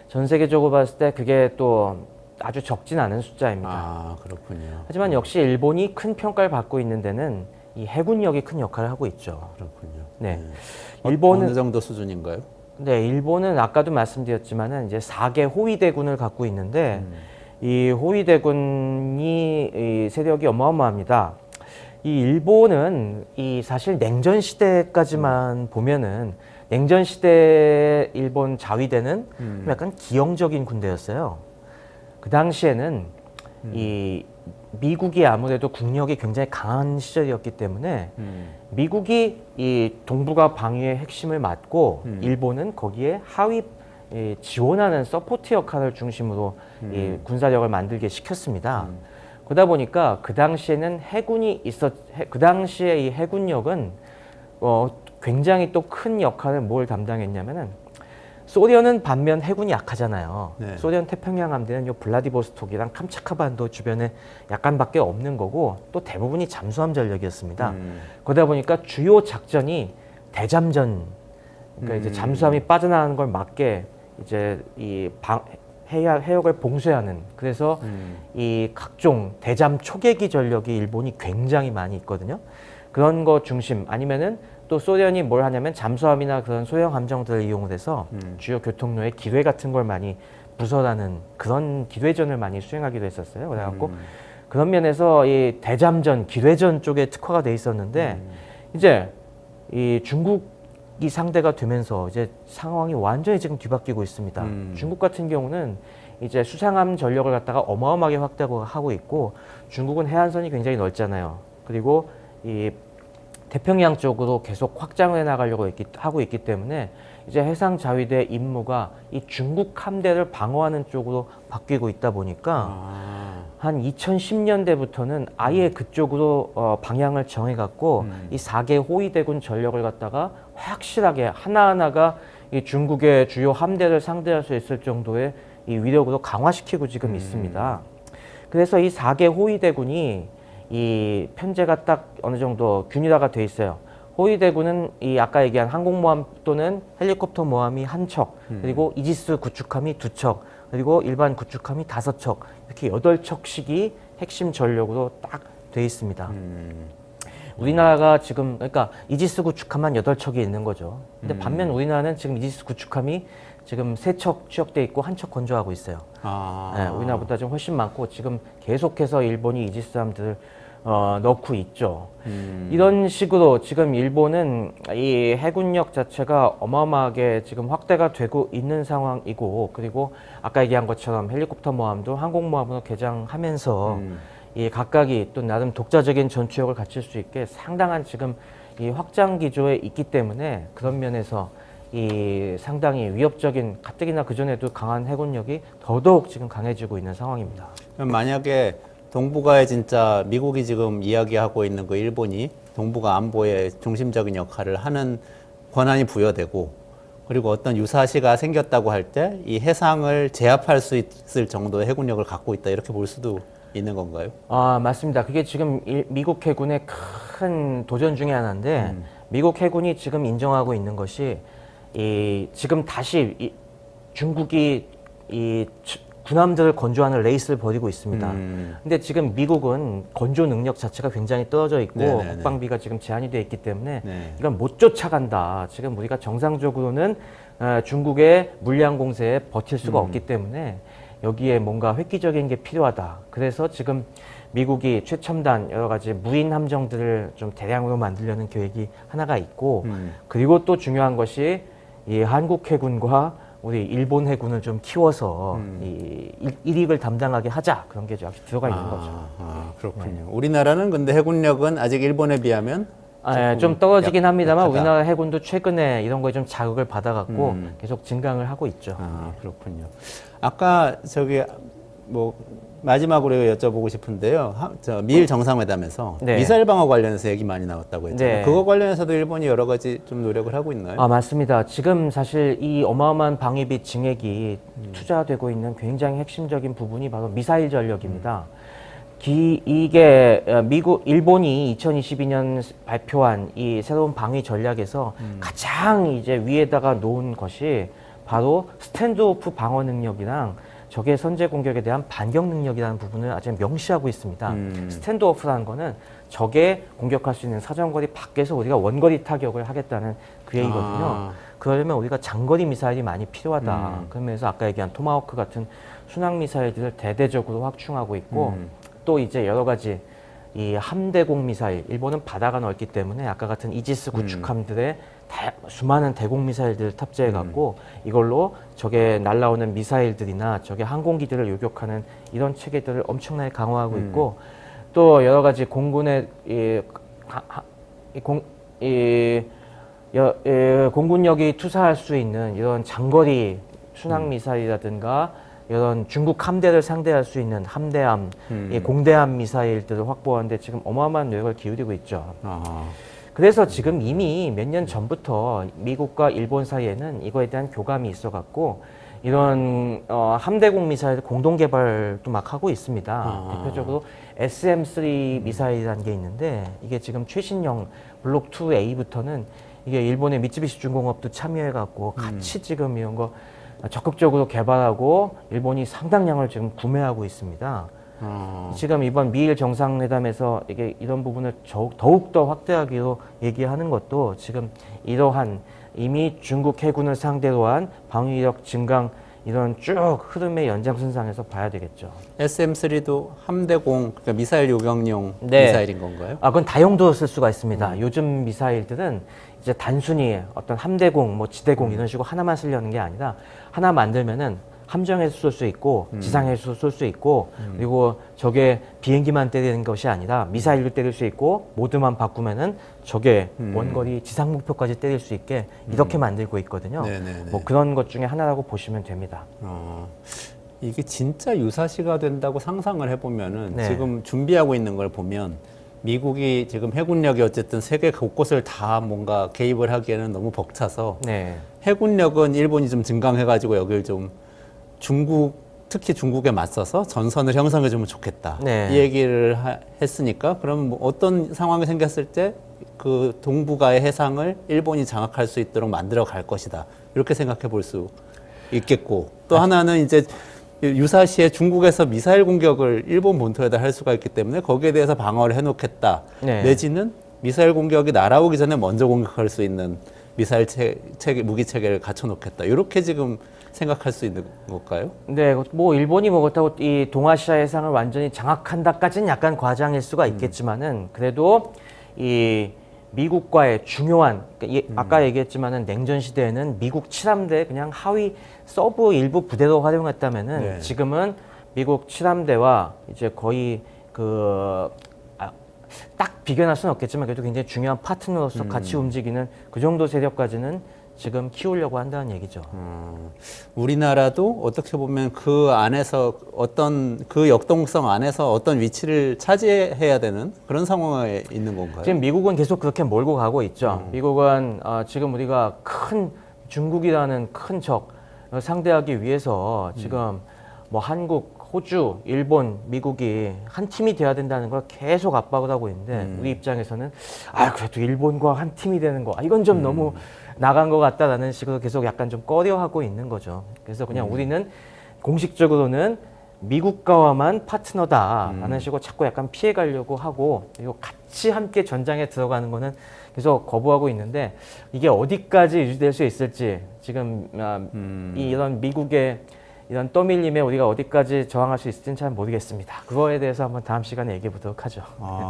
전 세계적으로 봤을 때 그게 또 아주 적진 않은 숫자입니다. 그렇군요. 하지만 역시 일본이 큰 평가를 받고 있는 데는 이 해군력이 큰 역할을 하고 있죠. 그렇군요. 네. 일본은 어느 정도 수준인가요? 네, 일본은 아까도 말씀드렸지만은 이제 4개 호위대군을 갖고 있는데 이 호위대군이 이 세력이 어마어마합니다. 이 일본은 이 사실 냉전 시대까지만 보면은 냉전 시대 일본 자위대는 약간 기형적인 군대였어요. 그 당시에는 이 미국이 아무래도 국력이 굉장히 강한 시절이었기 때문에 미국이 이 동북아 방위의 핵심을 맡고 일본은 거기에 하위 지원하는 서포트 역할을 중심으로 이 군사력을 만들게 시켰습니다. 그러다 보니까 그 당시에는 그 당시에 이 해군력은 굉장히 또 큰 역할을 뭘 담당했냐면은 소련은 반면 해군이 약하잖아요. 네. 소련 태평양 함대는 요 블라디보스톡이랑 캄차카 반도 주변에 약간밖에 없는 거고 또 대부분이 잠수함 전력이었습니다. 그러다 보니까 주요 작전이 대잠전, 그러니까 이제 잠수함이 빠져나가는 걸 막게 이제 이 해역을 봉쇄하는, 그래서 이 각종 대잠 초계기 전력이 일본이 굉장히 많이 있거든요. 그런 거 중심, 아니면은 또 소련이 뭘 하냐면 잠수함이나 그런 소형 함정들을 이용을 해서 주요 교통로에 기뢰 같은 걸 많이 부설하는 그런 기뢰전을 많이 수행하기도 했었어요. 그래갖고 그런 면에서 이 대잠전, 기뢰전 쪽에 특화가 돼 있었는데 이제 이 중국이 상대가 되면서 이제 상황이 완전히 지금 뒤바뀌고 있습니다. 중국 같은 경우는 이제 수상함 전력을 갖다가 어마어마하게 확대하고 있고, 중국은 해안선이 굉장히 넓잖아요. 그리고 이 태평양 쪽으로 계속 확장해 나가려고 하고 있기 때문에 이제 해상 자위대 임무가 이 중국 함대를 방어하는 쪽으로 바뀌고 있다 보니까 한 2010년대부터는 아예 그쪽으로 방향을 정해갖고 이 4개 호위대군 전력을 갖다가 확실하게 하나하나가 이 중국의 주요 함대를 상대할 수 있을 정도의 이 위력으로 강화시키고 지금 있습니다. 그래서 이 4개 호위대군이 이 편제가 딱 어느 정도 균일화가 돼 있어요. 호위대군은 이 아까 얘기한 항공모함 또는 헬리콥터 모함이 1척, 그리고 이지스 구축함이 2척, 그리고 일반 구축함이 5척, 이렇게 8척씩이 핵심 전력으로 딱 돼 있습니다. 우리나라가 지금 그러니까 이지스 구축함만 8척이 있는 거죠. 근데 반면 우리나라는 지금 이지스 구축함이 지금 3척 취역돼 있고 1척 건조하고 있어요. 네, 우리나라보다 좀 훨씬 많고 지금 계속해서 일본이 이지스함들을 넣고 있죠. 이런 식으로 지금 일본은 이 해군력 자체가 어마어마하게 지금 확대가 되고 있는 상황이고, 그리고 아까 얘기한 것처럼 헬리콥터 모함도 항공모함으로 개장하면서 이 각각이 또 나름 독자적인 전투력을 갖출 수 있게 상당한 지금 이 확장 기조에 있기 때문에 그런 면에서 이 상당히 위협적인, 가뜩이나 그전에도 강한 해군력이 더더욱 지금 강해지고 있는 상황입니다. 그럼 만약에 동북아에 진짜 미국이 지금 이야기하고 있는 그 일본이 동북아 안보의 중심적인 역할을 하는 권한이 부여되고 그리고 어떤 유사시가 생겼다고 할 때 이 해상을 제압할 수 있을 정도의 해군력을 갖고 있다 이렇게 볼 수도 있는 건가요? 아, 맞습니다. 그게 지금 미국 해군의 큰 도전 중에 하나인데 미국 해군이 지금 인정하고 있는 것이 지금 다시 중국이 군함들을 건조하는 레이스를 벌이고 있습니다. 근데 지금 미국은 건조 능력 자체가 굉장히 떨어져 있고 네네네. 국방비가 지금 제한이 되어 있기 때문에 네. 이건 못 쫓아간다. 지금 우리가 정상적으로는 중국의 물량 공세에 버틸 수가 없기 때문에 여기에 뭔가 획기적인 게 필요하다. 그래서 지금 미국이 최첨단 여러 가지 무인 함정들을 좀 대량으로 만들려는 계획이 하나가 있고 그리고 또 중요한 것이 이 한국 해군과 우리 일본 해군을 좀 키워서 이 일익을 담당하게 하자 그런 게 역시 들어가 있는 거죠. 그렇군요. 우리나라는 근데 해군력은 아직 일본에 비하면 좀 떨어지긴 합니다만 약하다. 우리나라 해군도 최근에 이런 거에 좀 자극을 받아갖고 계속 증강을 하고 있죠. 그렇군요. 아까 뭐 마지막으로 여쭤보고 싶은데요. 미일 정상회담에서 네. 미사일 방어 관련해서 얘기 많이 나왔다고 했잖아요. 네. 그거 관련해서도 일본이 여러 가지 좀 노력을 하고 있나요? 아, 맞습니다. 지금 사실 이 어마어마한 방위비 증액이 투자되고 있는 굉장히 핵심적인 부분이 바로 미사일 전력입니다. 이게 일본이 2022년 발표한 이 새로운 방위 전략에서 가장 이제 위에다가 놓은 것이 바로 스탠드오프 방어 능력이랑 적의 선제 공격에 대한 반격 능력이라는 부분을 아주 명시하고 있습니다. 스탠드오프라는 거는 적의 공격할 수 있는 사정거리 밖에서 우리가 원거리 타격을 하겠다는 그 얘기거든요. 그러려면 우리가 장거리 미사일이 많이 필요하다. 그러면서 아까 얘기한 토마호크 같은 순항 미사일들을 대대적으로 확충하고 있고 또 이제 여러 가지 이 함대공 미사일, 일본은 바다가 넓기 때문에 아까 같은 이지스 구축함들의 수많은 대공 미사일들을 탑재해 갖고 이걸로 적의 날라오는 미사일들이나 적의 항공기들을 요격하는 이런 체계들을 엄청나게 강화하고 있고 또 여러 가지 공군의 공군력이 투사할 수 있는 이런 장거리 순항 미사일이라든가 이런 중국 함대를 상대할 수 있는 함대함, 이 공대함 미사일들을 확보하는데 지금 어마어마한 노력을 기울이고 있죠. 그래서 지금 이미 몇 년 전부터 미국과 일본 사이에는 이거에 대한 교감이 있어갖고 이런 함대공 미사일 공동 개발도 막 하고 있습니다. 대표적으로 SM-3 미사일이라는 게 있는데 이게 지금 최신형 블록 2A부터는 이게 일본의 미쓰비시 중공업도 참여해갖고 같이 지금 이런 거 적극적으로 개발하고 일본이 상당량을 지금 구매하고 있습니다. 지금 이번 미일 정상회담에서 이게 이런 부분을 더욱더 확대하기로 얘기하는 것도 지금 이러한 이미 중국 해군을 상대로 한 방위력 증강 이런 쭉 흐름의 연장선상에서 봐야 되겠죠. SM-3도 함대공, 그러니까 미사일 요격용 네. 미사일인 건가요? 그건 다용도로 쓸 수가 있습니다. 요즘 미사일들은 이제 단순히 어떤 함대공, 뭐 지대공 이런 식으로 하나만 쓰려는 게 아니라 하나 만들면은 함정에서 쏠 수 있고 지상에서 쏠 수 있고 그리고 적의 비행기만 때리는 것이 아니라 미사일도 때릴 수 있고 모드만 바꾸면은 적의 원거리 지상 목표까지 때릴 수 있게 이렇게 만들고 있거든요. 네네네. 뭐 그런 것 중에 하나라고 보시면 됩니다. 이게 진짜 유사시가 된다고 상상을 해보면은 네. 지금 준비하고 있는 걸 보면 미국이 지금 해군력이 어쨌든 세계 곳곳을 다 뭔가 개입을 하기에는 너무 벅차서 네. 해군력은 일본이 좀 증강해가지고 여길 좀 특히 중국에 맞서서 전선을 형성해주면 좋겠다. 네. 이 얘기를 했으니까 그러면 뭐 어떤 상황이 생겼을 때 그 동북아의 해상을 일본이 장악할 수 있도록 만들어 갈 것이다. 이렇게 생각해 볼 수 있겠고 또 하나는 이제 유사시에 중국에서 미사일 공격을 일본 본토에다 할 수가 있기 때문에 거기에 대해서 방어를 해놓겠다. 네. 내지는 미사일 공격이 날아오기 전에 먼저 공격할 수 있는 미사일 무기 체계를 갖춰놓겠다. 이렇게 지금 생각할 수 있는 걸까요? 네, 뭐 일본이 뭐 그렇다고 이 동아시아 해상을 완전히 장악한다까지는 약간 과장일 수가 있겠지만은 그래도 이 미국과의 중요한 아까 얘기했지만은 냉전 시대에는 미국 칠함대 그냥 하위 서브 일부 부대로 활용했다면은 네. 지금은 미국 칠함대와 이제 거의 딱 비교할 수는 없겠지만 그래도 굉장히 중요한 파트너로서 같이 움직이는 그 정도 세력까지는 지금 키우려고 한다는 얘기죠. 우리나라도 어떻게 보면 그 안에서 어떤 그 역동성 안에서 어떤 위치를 차지해야 되는 그런 상황에 있는 건가요? 지금 미국은 계속 그렇게 몰고 가고 있죠. 미국은 지금 우리가 큰 중국이라는 큰 적 상대하기 위해서 지금 뭐 한국, 호주, 일본, 미국이 한 팀이 돼야 된다는 걸 계속 압박을 하고 있는데 우리 입장에서는 그래도 일본과 한 팀이 되는 거 이건 좀 너무 나간 것 같다라는 식으로 계속 약간 좀 꺼려하고 있는 거죠. 그래서 그냥 우리는 공식적으로는 미국과만 파트너다라는 식으로 자꾸 약간 피해가려고 하고 그리고 같이 함께 전장에 들어가는 거는 계속 거부하고 있는데 이게 어디까지 유지될 수 있을지 지금 이런 미국의 이런 떠밀림에 우리가 어디까지 저항할 수 있을지는 잘 모르겠습니다. 그거에 대해서 한번 다음 시간에 얘기해 보도록 하죠.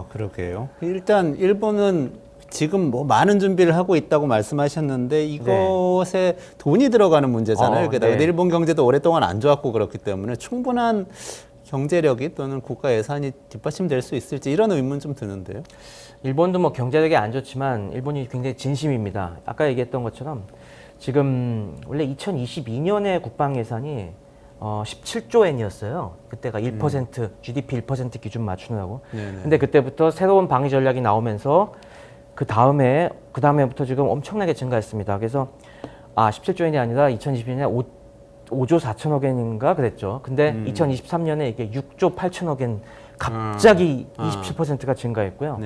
그러게요. 일단 일본은 지금 뭐 많은 준비를 하고 있다고 말씀하셨는데 이것에 돈이 들어가는 문제잖아요. 게다가 일본 경제도 오랫동안 안 좋았고 그렇기 때문에 충분한 경제력이 또는 국가 예산이 뒷받침될 수 있을지 이런 의문 좀 드는데요. 일본도 뭐 경제력이 안 좋지만 일본이 굉장히 진심입니다. 아까 얘기했던 것처럼 지금 원래 2022년에 국방 예산이 17조 엔이었어요. 그때가 1% GDP 1% 기준 맞추느라고. 근데 그때부터 새로운 방위 전략이 나오면서 그 다음에부터 지금 엄청나게 증가했습니다. 그래서 17조 엔이 아니라 2022년에 5조 4천억 엔인가 그랬죠. 근데 2023년에 이게 6조 8천억 엔 갑자기 27%가 증가했고요.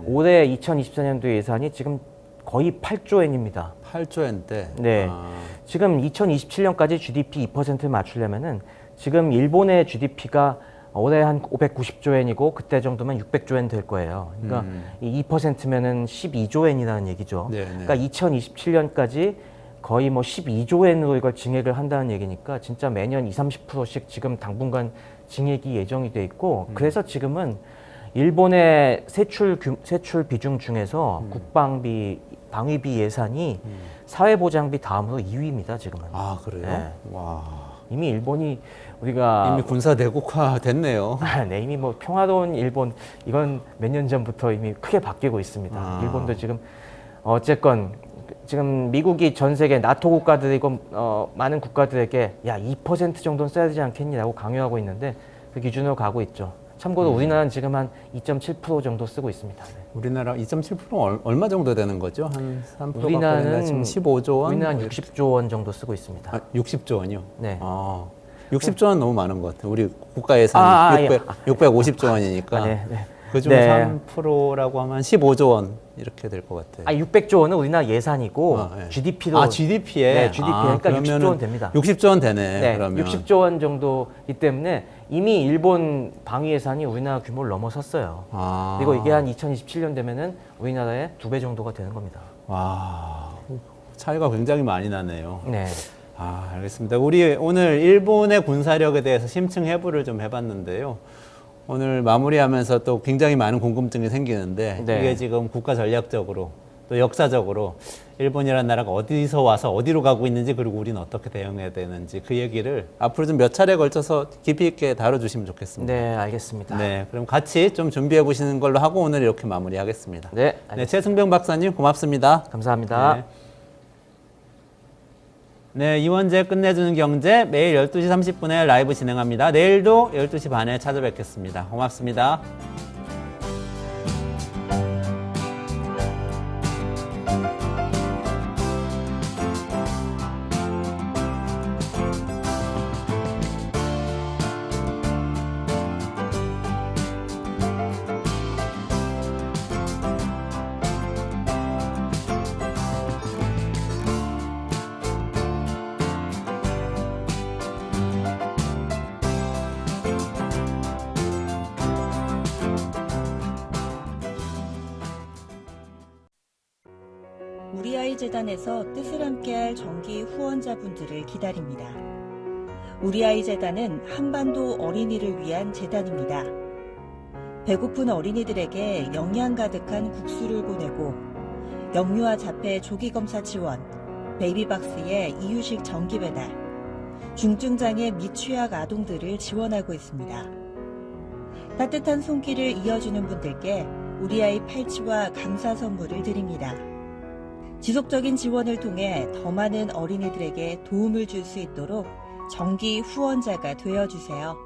올해 2024년도 예산이 지금 거의 8조 엔입니다. 8조 엔대. 네. 지금 2027년까지 GDP 2%를 맞추려면은 지금 일본의 GDP가 올해 한 590조 엔이고 그때 정도면 600조 엔 될 거예요. 그러니까 이 2%면은 12조 엔이라는 얘기죠. 그러니까 2027년까지 거의 뭐 12조 엔으로 이걸 증액을 한다는 얘기니까 진짜 매년 20-30%씩 지금 당분간 증액이 예정이 돼 있고 그래서 지금은 일본의 세출 비중 중에서 국방비, 방위비 예산이 사회보장비 다음으로 2위입니다, 지금은. 그래요? 네. 와. 이미 일본이 우리가 이미 군사 대국화 됐네요. 네, 이미 뭐 평화로운 일본 이건 몇 년 전부터 이미 크게 바뀌고 있습니다. 일본도 지금 어쨌건 지금 미국이 전 세계 나토 국가들이고 많은 국가들에게 2% 정도는 써야 되지 않겠니라고 강요하고 있는데 그 기준으로 가고 있죠. 참고로 우리나라는 지금 한 2.7% 정도 쓰고 있습니다. 네. 우리나라 2.7% 얼마 정도 되는 거죠? 한 3% 우리나라는 지금 15조 원? 우리나라는 60조 원 정도 쓰고 있습니다. 60조 원이요? 네. 60조 원 너무 많은 것 같아요. 우리 국가 예산 650조 원이니까. 네. 그중 3%라고 하면 15조 원 이렇게 될 것 같아요. 600조 원은 우리나라 예산이고 GDP로 GDP에 네, GDP니까 60조 원 됩니다. 60조 원 되네. 네, 그러면 60조 원 정도이기 때문에 이미 일본 방위 예산이 우리나라 규모를 넘어섰어요. 그리고 이게 한 2027년 되면은 우리나라의 2배 정도가 되는 겁니다. 와, 차이가 굉장히 많이 나네요. 네. 알겠습니다. 우리 오늘 일본의 군사력에 대해서 심층 해부를 좀 해봤는데요. 오늘 마무리하면서 또 굉장히 많은 궁금증이 생기는데 이게 지금 국가 전략적으로 또 역사적으로 일본이라는 나라가 어디서 와서 어디로 가고 있는지 그리고 우리는 어떻게 대응해야 되는지 그 얘기를 앞으로 좀 몇 차례 걸쳐서 깊이 있게 다뤄주시면 좋겠습니다. 네, 알겠습니다. 네, 그럼 같이 좀 준비해 보시는 걸로 하고 오늘 이렇게 마무리하겠습니다. 네, 알겠습니다. 네, 최승병 박사님 고맙습니다. 감사합니다. 네, 이원재 끝내주는 경제 매일 12시 30분에 라이브 진행합니다. 내일도 12시 반에 찾아뵙겠습니다. 고맙습니다. 우리 아이 재단에서 뜻을 함께할 정기 후원자분들을 기다립니다. 우리 아이 재단은 한반도 어린이를 위한 재단입니다. 배고픈 어린이들에게 영양 가득한 국수를 보내고 영유아 자폐 조기 검사 지원, 베이비박스의 이유식 정기 배달, 중증장애 및 취약 아동들을 지원하고 있습니다. 따뜻한 손길을 이어주는 분들께 우리 아이 팔찌와 감사 선물을 드립니다. 지속적인 지원을 통해 더 많은 어린이들에게 도움을 줄 수 있도록 정기 후원자가 되어주세요.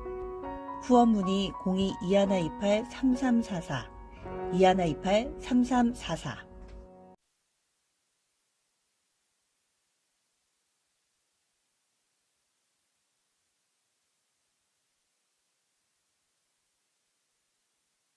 후원 문의 02-2128-3344, 2128-3344